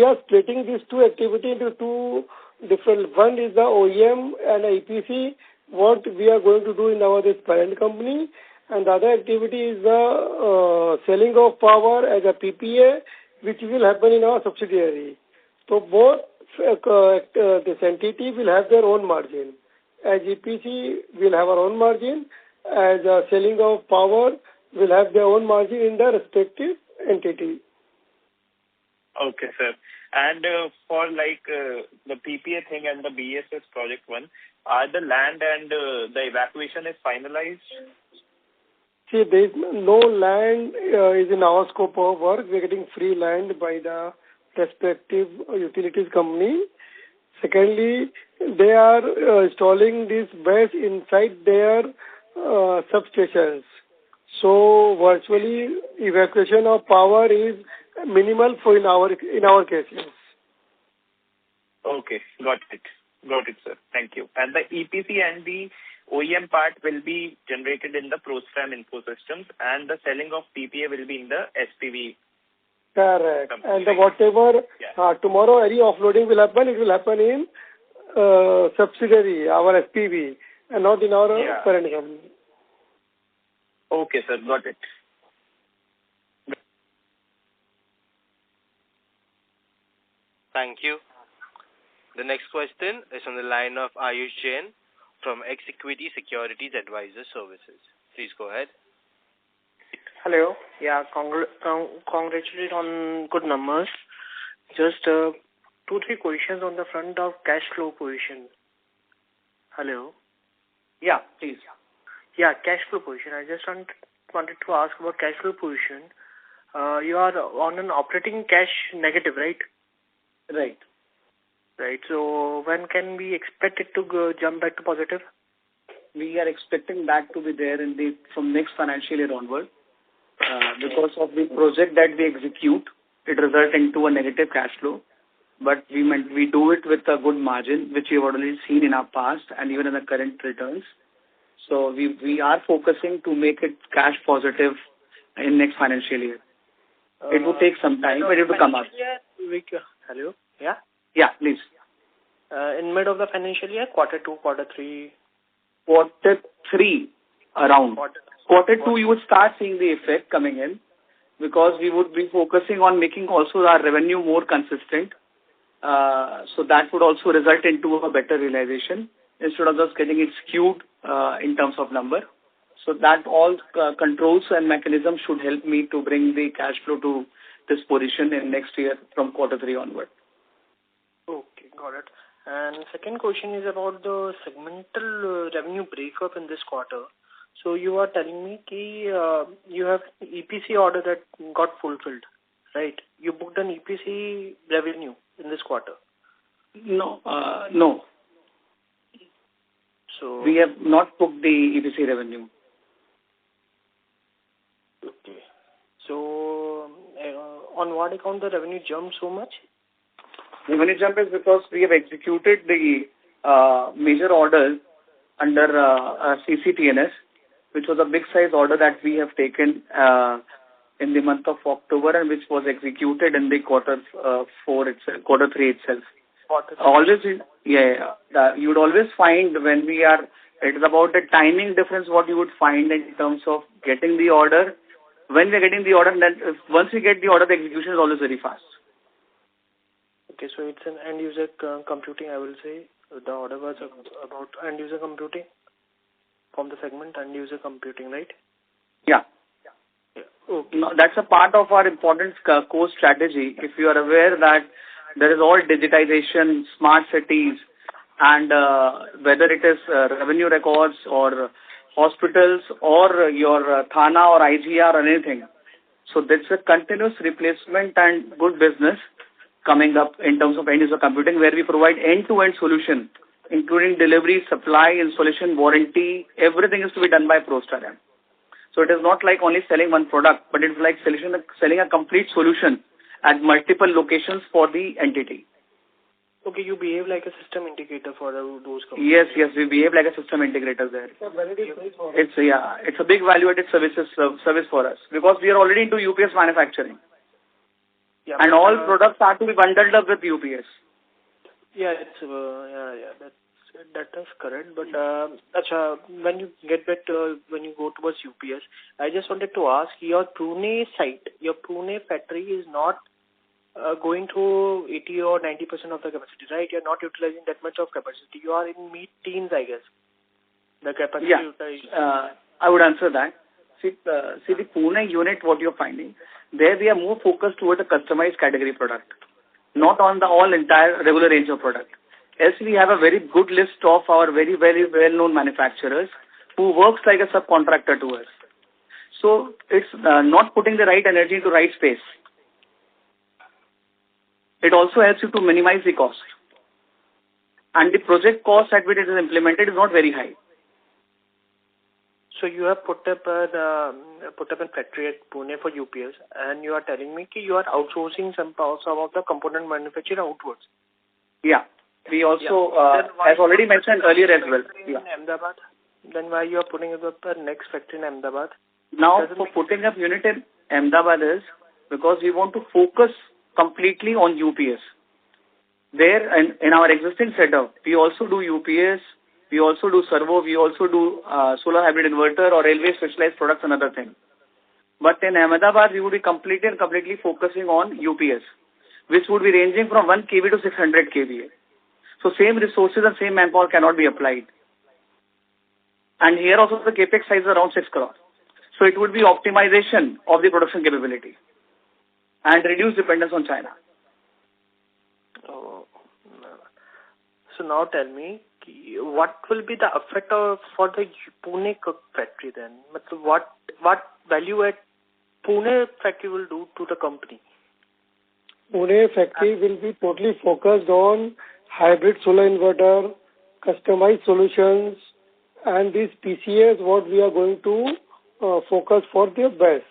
are splitting these two activities into two different. One is the OEM and EPC, what we are going to do in our this parent company, and the other activity is the selling of power as a PPA, which will happen in our subsidiary. So both this entity will have their own margin. As EPC will have our own margin, as selling of power will have their own margin in the respective entity. Okay, sir. And for the PPA thing and the BESS project one, are the land and the evacuation is finalized? See, there is no land is in our scope of work. We are getting free land by the respective utilities company. Secondly, they are installing this BESS inside their substations. So virtually evacuation of power is minimal for in our cases. Okay, got it, sir. Thank you. And the EPC and the OEM part will be generated in the Prostarm Infosystems, and the selling of PPA will be in the SPV. Correct. And whatever tomorrow any offloading will happen, it will happen in subsidiary, our SPV, and not in our parent company. Okay, sir. Got it. Thank you. The next question is on the line of Ayush Jain from Equity Securities Advisor Services. Please go ahead. Hello. Yeah, congratulations on good numbers. Just 2-3 questions on the front of cash flow position. Hello. Yeah, please. Yeah, cash flow position. I just wanted to ask about cash flow position. You are on an operating cash negative, right? Right. Right. So when can we expect it to jump back to positive? We are expecting that to be there from next financial year onward. Because of the project that we execute, it results into a negative cash flow. But we do it with a good margin, which we have already seen in our past and even in the current returns. So we are focusing to make it cash positive in next financial year. It will take some time, but it will come up. Hello? Yeah? Yeah, please. In mid of the financial year, quarter 2, quarter 3? Quarter 3 around. Quarter 2, you would start seeing the effect coming in. because we would be focusing on making also our revenue more consistent. So that would also result into a better realization instead of just getting it skewed in terms of number. So that all controls and mechanisms should help me to bring the cash flow to this position in next year from Q3 onward. Okay, got it. And second question is about the segmental revenue breakup in this quarter. So you are telling me that you have EPC order that got fulfilled, right? You booked an EPC revenue in this quarter. No, no. So we have not booked the EPC revenue. Okay. So on what account the revenue jumped so much? Revenue jump is because we have executed the major orders under CCTNS, which was a big size order that we have taken in the month of October and which was executed in the Q3 itself. Always, you would always find when we are, it is about the timing difference what you would find in terms of getting the order. When we are getting the order, then once we get the order, the execution is always very fast. Okay, so it's an end user computing, I will say. The order was about end user computing from the segment end user computing, right? Yeah. Okay. No, that's a part of our important core strategy. If you are aware that there is all digitization, smart cities, and whether it is revenue records or hospitals or your Thana or IGR or anything. So that's a continuous replacement and good business coming up in terms of end user computing, where we provide end-to-end solution, including delivery, supply, installation, warranty. Everything is to be done by Prostarm. So it is not like only selling one product, but it's like selling a complete solution at multiple locations for the entity. Okay, you behave like a system integrator for those companies. Yes, we behave like a system integrator there. It's a big value-added service for us because we are already into UPS manufacturing. Yeah, and all products are to be bundled up with UPS. Yeah, it's that is correct. But when you get back to, when you go towards UPS, I just wanted to ask, your Pune site, your Pune factory is not going to 80 or 90% of the capacity, right? You're not utilizing that much of capacity. You are in mid-teens, I guess. The capacity utilization. I would answer that. See the Pune unit, what you're finding, there we are more focused towards a customized category product, not on the entire regular range of product. Else we have a very good list of our very, very well-known manufacturers who works like a subcontractor to us. So it's not putting the right energy into right space. It also helps you to minimize the cost. And the project cost at which it is implemented is not very high. So you have put up a factory at Pune for UPS, and you are telling me that you are outsourcing some of the component manufacturing outwards. Yeah. We also, as already mentioned earlier as well. In Ahmedabad? Then why you are putting up the next factory in Ahmedabad? Now, for putting up unit in Ahmedabad is because we want to focus completely on UPS. There, in our existing setup, we also do UPS, we also do servo, we also do solar hybrid inverter or railway specialized products and other things. But in Ahmedabad, we would be completely focusing on UPS, which would be ranging from 1 kV to 600 kVA. So same resources and same manpower cannot be applied. And here also the capex size is around 6 crore. So it would be optimization of the production capability and reduce dependence on China. Oh. So now tell me, what will be the effect for the Pune factory then? What value add Pune factory will do to the company? Pune factory will be totally focused on hybrid solar inverter, customized solutions, and these PCAs what we are going to focus for their best.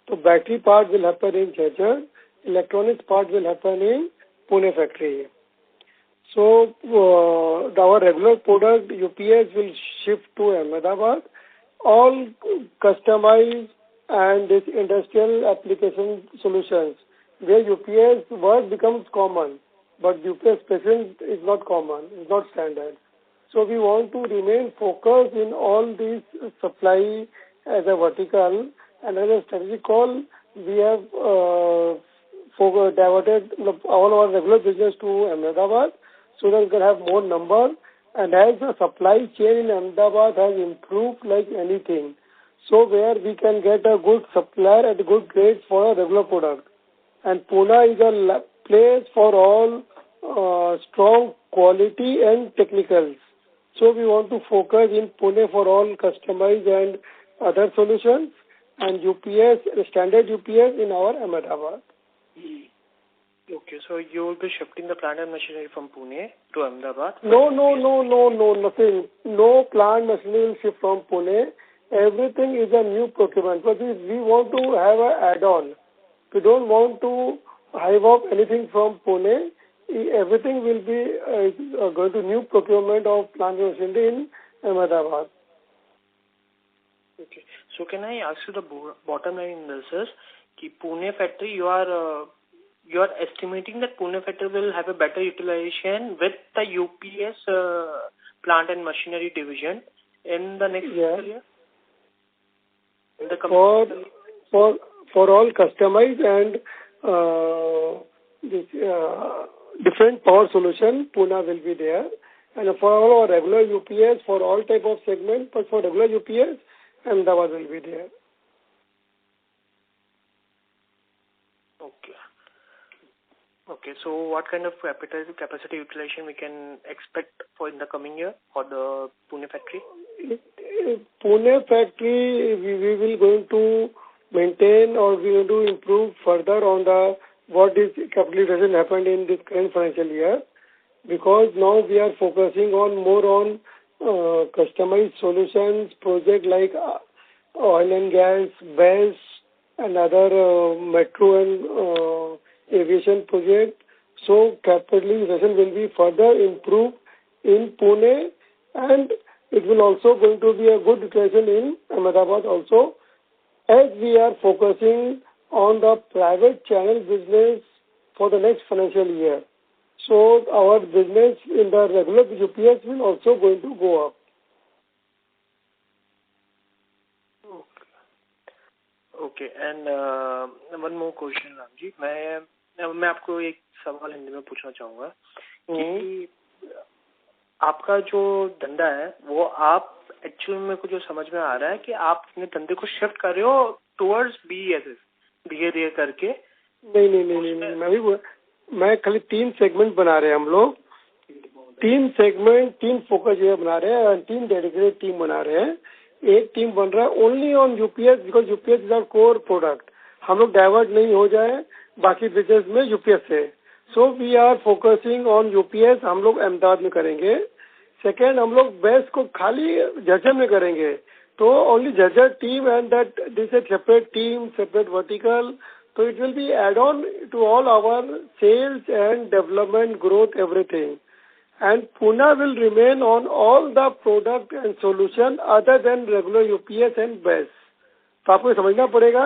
So battery part will happen in Jhajjar, electronics part will happen in Pune factory. So our regular product UPS will shift to Ahmedabad. All customized and this industrial application solutions where UPS work becomes common, but UPS specific is not common, is not standard. So we want to remain focused in all these supply as a vertical, and as a strategic call, we have diverted all our regular business to Ahmedabad so that we can have more number. And as the supply chain in Ahmedabad has improved like anything, so where we can get a good supplier at a good rate for a regular product. And Pune is a place for all strong quality and technicals. So we want to focus in Pune for all customized and other solutions, and UPS, standard UPS in our Ahmedabad. Okay, so you will be shifting the plant and machinery from Pune to Ahmedabad? No, nothing. No plant machinery will shift from Pune. Everything is a new procurement. But we want to have an add-on. We don't want to hive off anything from Pune. Everything will be going to new procurement of plant machinery in Ahmedabad. Okay. So can I ask you the bottom line in this is, Pune factory, you are estimating that Pune factory will have a better utilization with the UPS plant and machinery division in the next fiscal year? In the for all customized and different power solution, Pune will be there. And for all our regular UPS, for all type of segment, but for regular UPS, Ahmedabad will be there. Okay, so what kind of capacity utilization we can expect for in the coming year for the Pune factory? Pune factory, we will going to maintain or we will to improve further on the what is capitalization happened in this current financial year, because now we are focusing on more on customized solutions, project like oil and gas, BESS, and other metro and aviation project. So capitalization will be further improved in Pune, and it will also going to be a good utilization in Ahmedabad also, as we are focusing on the private channel business for the next financial year. So our business in the regular UPS will also going to go up. Okay, and one more question, Ramji. मैं आपको एक सवाल हिंदी में पूछना चाहूँगा कि आपका जो धंधा है वो आप एक्चुअली मेरे को जो समझ में आ रहा है कि आप अपने धंधे को शिफ्ट कर रहे हो टुवर्ड्स BESS धीरे करके। नहीं, मैं खाली 3 सेगमेंट बना रहे हैं हम लोग, 3 सेगमेंट 3 फोकस एरिया बना रहे हैं और 3 डेडिकेटेड टीम बना रहे हैं। एक टीम बन रहा है only on UPS, because UPS is our core product. हम लोग डाइवर्ट नहीं हो जाए बाकी बिजनेस में UPS से। So we are focusing on UPS, हम लोग अहमदाबाद में करेंगे। सेकेंड, हम लोग बेस को खाली झज्जर में करेंगे, तो only Jhajjar team and that this A separate team, separate vertical, so it will be add on to all our sales and development growth, everything. And Pune will remain on all the product and solution other than regular UPS and BESS. तो आपको समझना पड़ेगा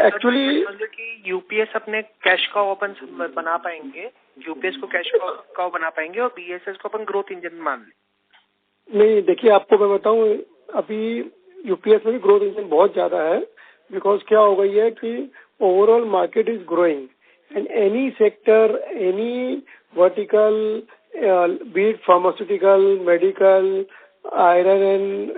actually कि UPS अपने cash का open बना पाएंगे, UPS को कैश का बना पाएंगे और BSS को अपन ग्रोथ इंजन मान लें। नहीं, देखिए आपको मैं बताऊं, अभी UPS में भी ग्रोथ इंजन बहुत ज्यादा है, बिकॉज क्या हो गई है कि overall market is growing and any sector, any vertical, be it pharmaceutical, medical, iron and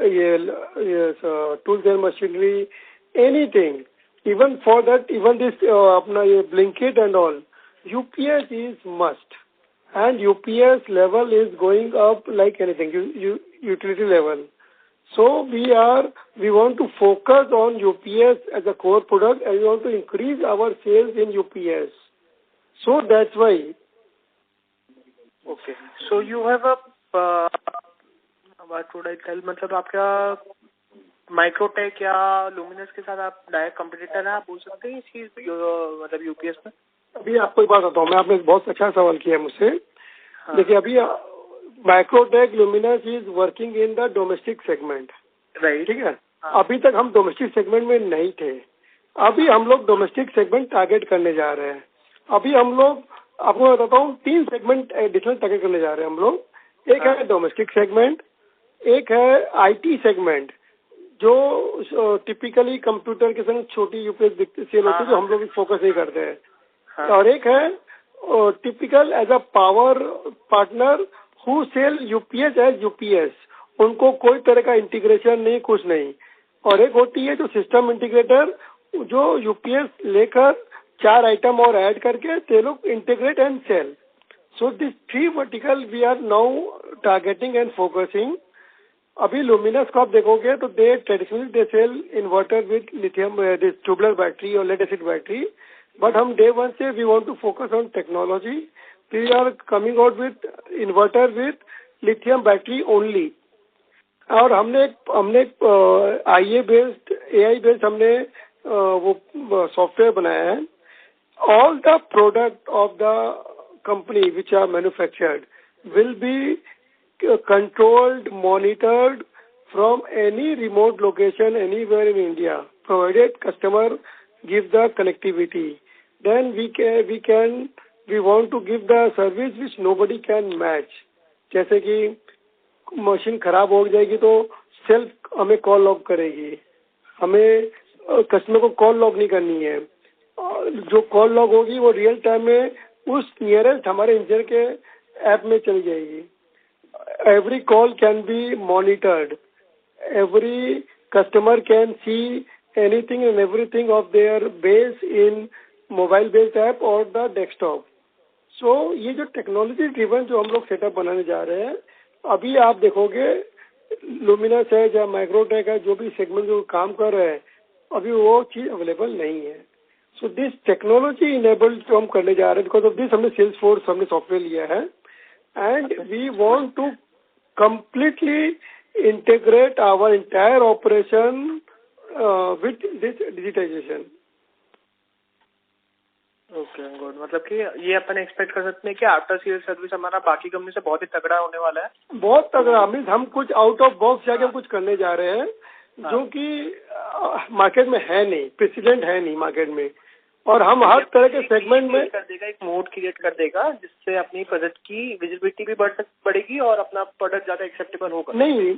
tools and machinery, anything, even for that, even this apna Blinkit and all, UPS is must, and UPS level is going up like anything, utility level. So we want to focus on UPS as a core product, and we want to increase our sales in UPS. So that's why. Okay. So you have a what would I tell? मतलब आपका Microtek या luminous के साथ आप direct competitor हैं, आप बोल सकते हैं इस मतलब UPS में? अभी आपको एक बात बताता हूँ मैं, आपने बहुत अच्छा सवाल किया मुझसे। देखिए अभी Microtek luminous is working in the domestic segment, right? ठीक है। अभी तक हम डोमेस्टिक सेगमेंट में नहीं थे, अभी हम लोग डोमेस्टिक सेगमेंट टारगेट करने जा रहे हैं। अभी हम लोग आपको बताता हूँ 3 सेगमेंट एडिशनल टारगेट करने जा रहे हैं हम लोग। एक है डोमेस्टिक सेगमेंट, एक है IT सेगमेंट, जो टिपिकली कंप्यूटर के संग छोटी यूपीएस सेल होती है जो हम लोग फोकस नहीं करते हैं। और एक है typical as a power partner who sell UPS as UPS, उनको कोई तरह का इंटीग्रेशन नहीं, कुछ नहीं। और एक होती है जो सिस्टम इंटीग्रेटर, जो यूपीएस लेकर 4 आइटम और ऐड करके ते लोग integrate and sell. So this 3 vertical we are now targeting and focusing. अभी लुमिनस को आप देखोगे तो they traditionally they sell inverter with lithium this tubular battery और लेड एसिड बैटरी, बट हम डे 1 से we want to focus on technology. We are coming out with inverter with lithium battery only. और हमने आईए based AI based हमने वो software बनाया है। All the product of the company which are manufactured will be controlled, monitored from any remote location anywhere in India, provided customer give the connectivity. Then we want to give the service which nobody can match. जैसे कि machine खराब हो जाएगी तो self हमें call log करेगी, हमें customer को कॉल लॉग नहीं करनी है। जो कॉल लॉग होगी वो रियल टाइम में उस नियरेस्ट हमारे इंजीनियर के ऐप में चली जाएगी। Every call can be monitored. Every customer can see anything and everything of their base in mobile-based app or the desktop. So ये जो टेक्नोलॉजी ड्रिवन जो हम लोग सेटअप बनाने जा रहे हैं, अभी आप देखोगे लुमिनस है या माइक्रोटेक है, जो भी सेगमेंट जो काम कर रहे हैं, अभी वो चीज अवेलेबल नहीं है। सो दिस टेक्नोलॉजी इनेबल्ड जो हम करने जा रहे हैं, बिकॉज ऑफ दिस हमने सेल्स फोर्स हमने सॉफ्टवेयर लिया है। And we want to completely integrate our entire operation with this digitization. Okay good. मतलब कि ये अपन एक्सपेक्ट कर सकते हैं कि आफ्टर सेल सर्विस हमारा बाकी कंपनी से बहुत ही तगड़ा होने वाला है। बहुत तगड़ा। मीन्स हम कुछ आउट ऑफ बॉक्स जाके हम कुछ करने जा रहे हैं जो कि मार्केट में है नहीं, प्रेसिडेंट है नहीं मार्केट में। और हम हर तरह के सेगमेंट में कर देगा, एक मोड क्रिएट कर देगा जिससे अपनी प्रोडक्ट की विजिबिलिटी भी बढ़ेगी और अपना प्रोडक्ट ज्यादा एक्सेप्टेबल होगा। नहीं,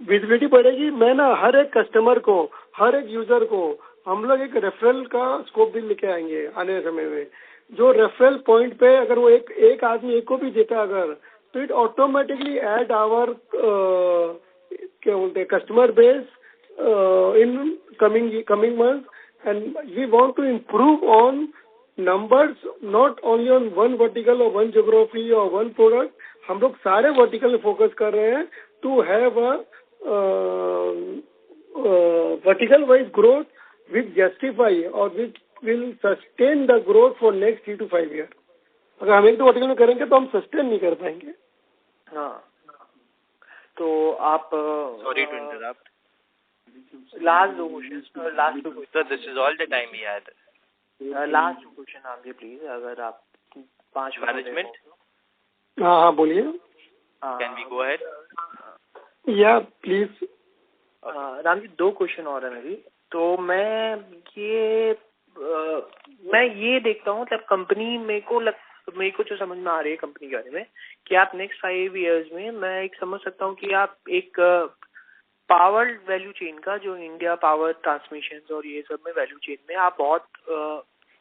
विजिबिलिटी बढ़ेगी। मैं ना हर एक कस्टमर को, हर एक यूजर को हम लोग एक रेफरल का स्कोप भी लेके आएंगे आने समय में। जो रेफरल पॉइंट पे अगर वो एक आदमी एक को भी देता अगर, तो इट ऑटोमेटिकली ऐड आवर क्या बोलते हैं customer base in coming month. And we want to improve on numbers, not only on one vertical or one geography or one product. हम लोग सारे vertical में focus कर रहे हैं to have a vertical wise growth which justify or which will sustain the growth for next 3 to 5 years. अगर हम एक दो vertical में करेंगे तो हम sustain नहीं कर पाएंगे। हाँ, तो आप sorry to interrupt. Last 2 questions. Sir, this is all the time we had. Last 2 question आगे प्लीज, अगर आप 5 मैनेजमेंट। हाँ बोलिए। Can we go ahead? Yeah, please. Ram ji 2 question और है मेरी। तो मैं ये देखता हूँ मतलब कंपनी मेरे को जो समझ में आ रही है कंपनी के बारे में कि आप नेक्स्ट 5 years में मैं एक समझ सकता हूँ कि आप एक पावर वैल्यू चेन का जो इंडिया पावर ट्रांसमिशन और ये सब में वैल्यू चेन में आप बहुत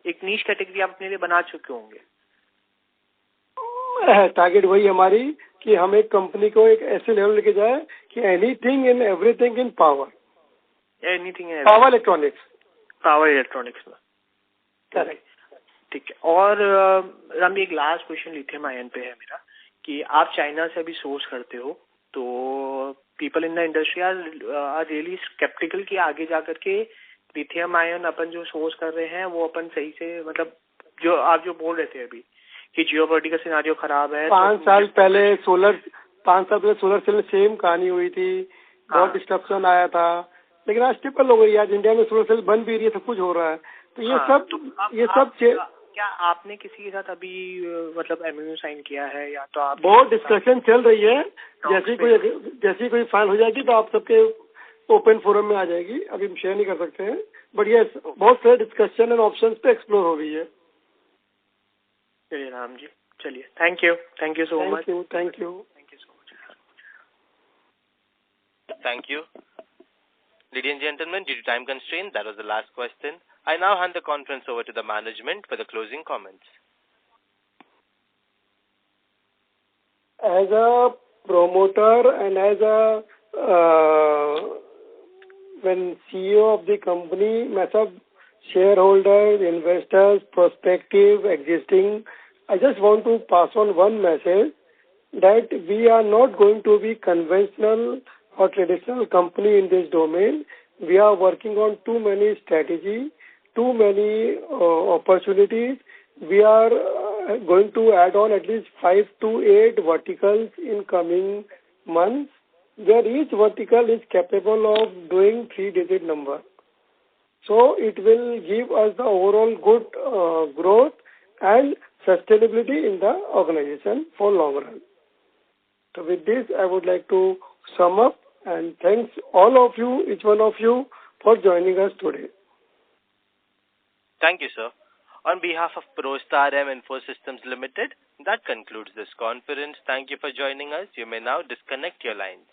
एक नीश कैटेगरी आप अपने लिए बना चुके होंगे। टारगेट वही हमारी कि हम एक कंपनी को एक ऐसे लेवल लेके जाए कि anything in everything in power, anything in power electronics में। करेक्ट, ठीक है। और राम एक लास्ट क्वेश्चन लिथियम आयन पे है मेरा कि आप चाइना से अभी सोर्स करते हो, तो people in the industry are really sceptical कि आगे जाकर के लिथियम आयन अपन जो सोर्स कर रहे हैं वो अपन सही से मतलब जो आप जो बोल रहे थे अभी कि जियोपॉलिटिकल सिनेरियो खराब है। 5 साल पहले सोलर सेल में सेम कहानी हुई थी, बहुत डिस्ट्रप्शन आया था, लेकिन आज ट्रिपल हो गई। आज इंडिया में सोलर सेल बन भी रही है, सब कुछ हो रहा है। तो ये सब क्या आपने किसी के साथ अभी मतलब एमओयू साइन किया है या तो आप? बहुत डिस्कशन चल रही है। जैसी कोई फाइल हो जाएगी तो आप सबके ओपन फोरम में आ जाएगी, अभी हम शेयर नहीं कर सकते हैं, बट ये बहुत सारे डिस्कशन एंड ऑप्शंस पे एक्सप्लोर हो रही है। चलिए राम जी, चलिए, thank you so much. Thank you Thank you. Ladies and gentlemen, due to time constraint, that was the last question. I now hand the conference over to the management for the closing comments. As a promoter and as a when CEO of the company, myself, shareholders, investors, prospective, existing, I just want to pass on one message that we are not going to be conventional or traditional company in this domain. We are working on too many strategies, too many opportunities. We are going to add on at least 5 to 8 verticals in coming months, where each vertical is capable of doing 3-digit number. So it will give us the overall good growth and sustainability in the organization for long run. So with this, I would like to sum up and thanks all of you, each one of you, for joining us today. Thank you, sir. On behalf of Prostarm Infosystems Limited, that concludes this conference. Thank you for joining us. You may now disconnect your lines.